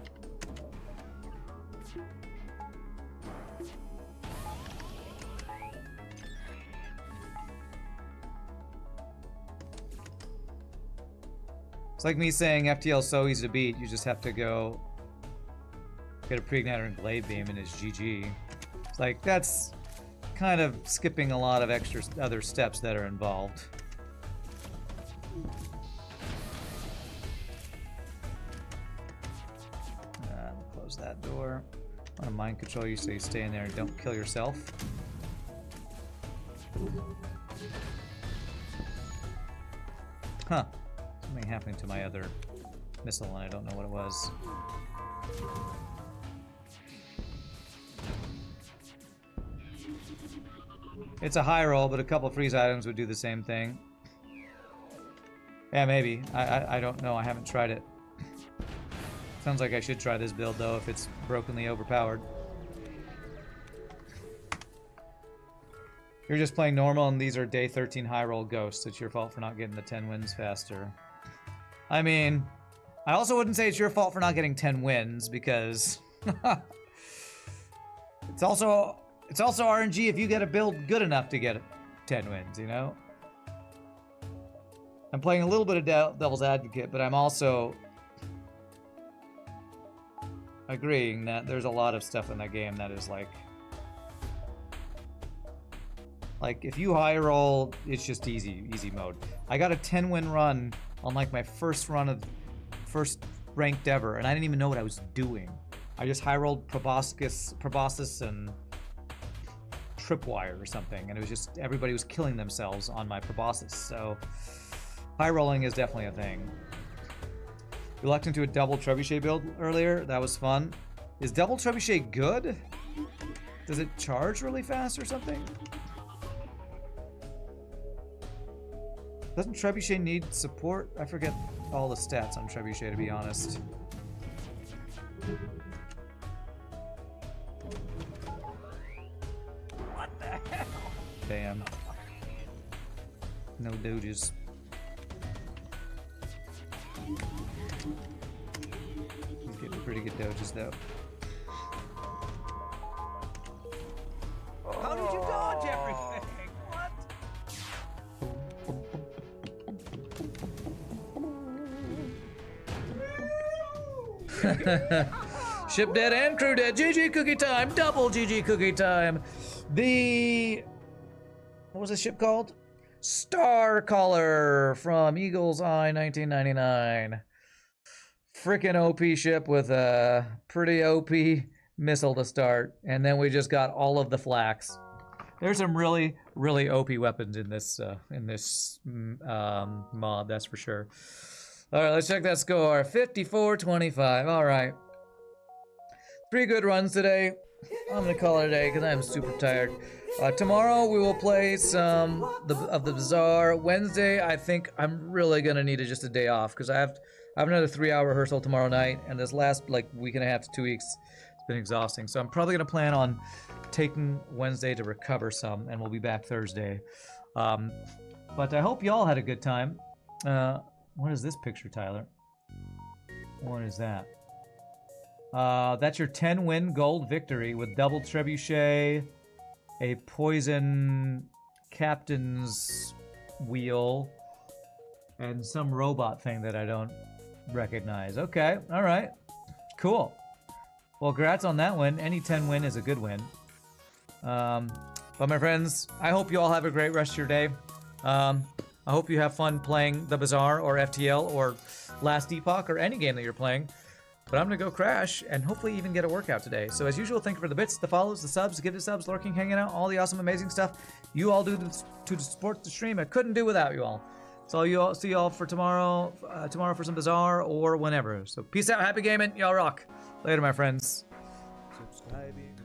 It's like me saying FTL is so easy to beat, you just have to go get a pre-igniter and glaive beam and it's GG. It's like, that's kind of skipping a lot of extra other steps that are involved. Close that door. I want to mind control you so you stay in there and don't kill yourself. Huh. Something happening to my other missile and I don't know what it was. It's a high roll, but a couple freeze items would do the same thing. Yeah, maybe. I don't know. I haven't tried it. Sounds like I should try this build, though, if it's brokenly overpowered. You're just playing normal, and these are day 13 high roll ghosts. It's your fault for not getting the 10 wins faster. I mean, I also wouldn't say it's your fault for not getting 10 wins, because it's also RNG if you get a build good enough to get 10 wins, you know? I'm playing a little bit of devil's advocate, but I'm also agreeing that there's a lot of stuff in that game that is like if you high roll, it's just easy mode. I got a 10-win run on like my first ranked ever, and I didn't even know what I was doing. I just high rolled proboscis and tripwire or something, and it was just everybody was killing themselves on my proboscis. So high rolling is definitely a thing. We locked into a double trebuchet build earlier. That was fun. Is double trebuchet good? Does it charge really fast or something? Doesn't trebuchet need support? I forget all the stats on trebuchet, to be honest. What the hell? Damn. No doges. He's getting pretty good doges though. How did you dodge everything? What? Ship dead and crew dead. GG cookie time. Double GG cookie time. What was this ship called? Starcaller from Eagle's Eye 1999. Frickin' OP ship with a pretty OP missile to start. And then we just got all of the flax. There's some really, really OP weapons in this mod, that's for sure. All right, let's check that score. 54-25. All right. 3 good runs today. I'm gonna call it a day because I'm super tired. Tomorrow we will play some of the Bazaar. Wednesday, I think I'm really gonna need just a day off because I have another 3-hour rehearsal tomorrow night, and this last like week and a half to 2 weeks, it's been exhausting. So I'm probably gonna plan on taking Wednesday to recover some, and we'll be back Thursday. But I hope y'all had a good time. What is this picture, Tyler? What is that? That's your 10-win gold victory with double trebuchet, a poison captain's wheel, and some robot thing that I don't recognize. Okay, all right, cool. Well, congrats on that win. Any 10 win is a good win. But my friends, I hope you all have a great rest of your day. I hope you have fun playing the Bazaar or FTL or Last Epoch or any game that you're playing. But I'm gonna go crash and hopefully even get a workout today. So as usual, thank you for the bits, the follows, the subs, the gifted subs, lurking, hanging out, all the awesome, amazing stuff you all do to support the stream. I couldn't do without you all. So I'll see you all for tomorrow for some Bazaar or whenever. So peace out, happy gaming, y'all rock. Later, my friends. Subscribing.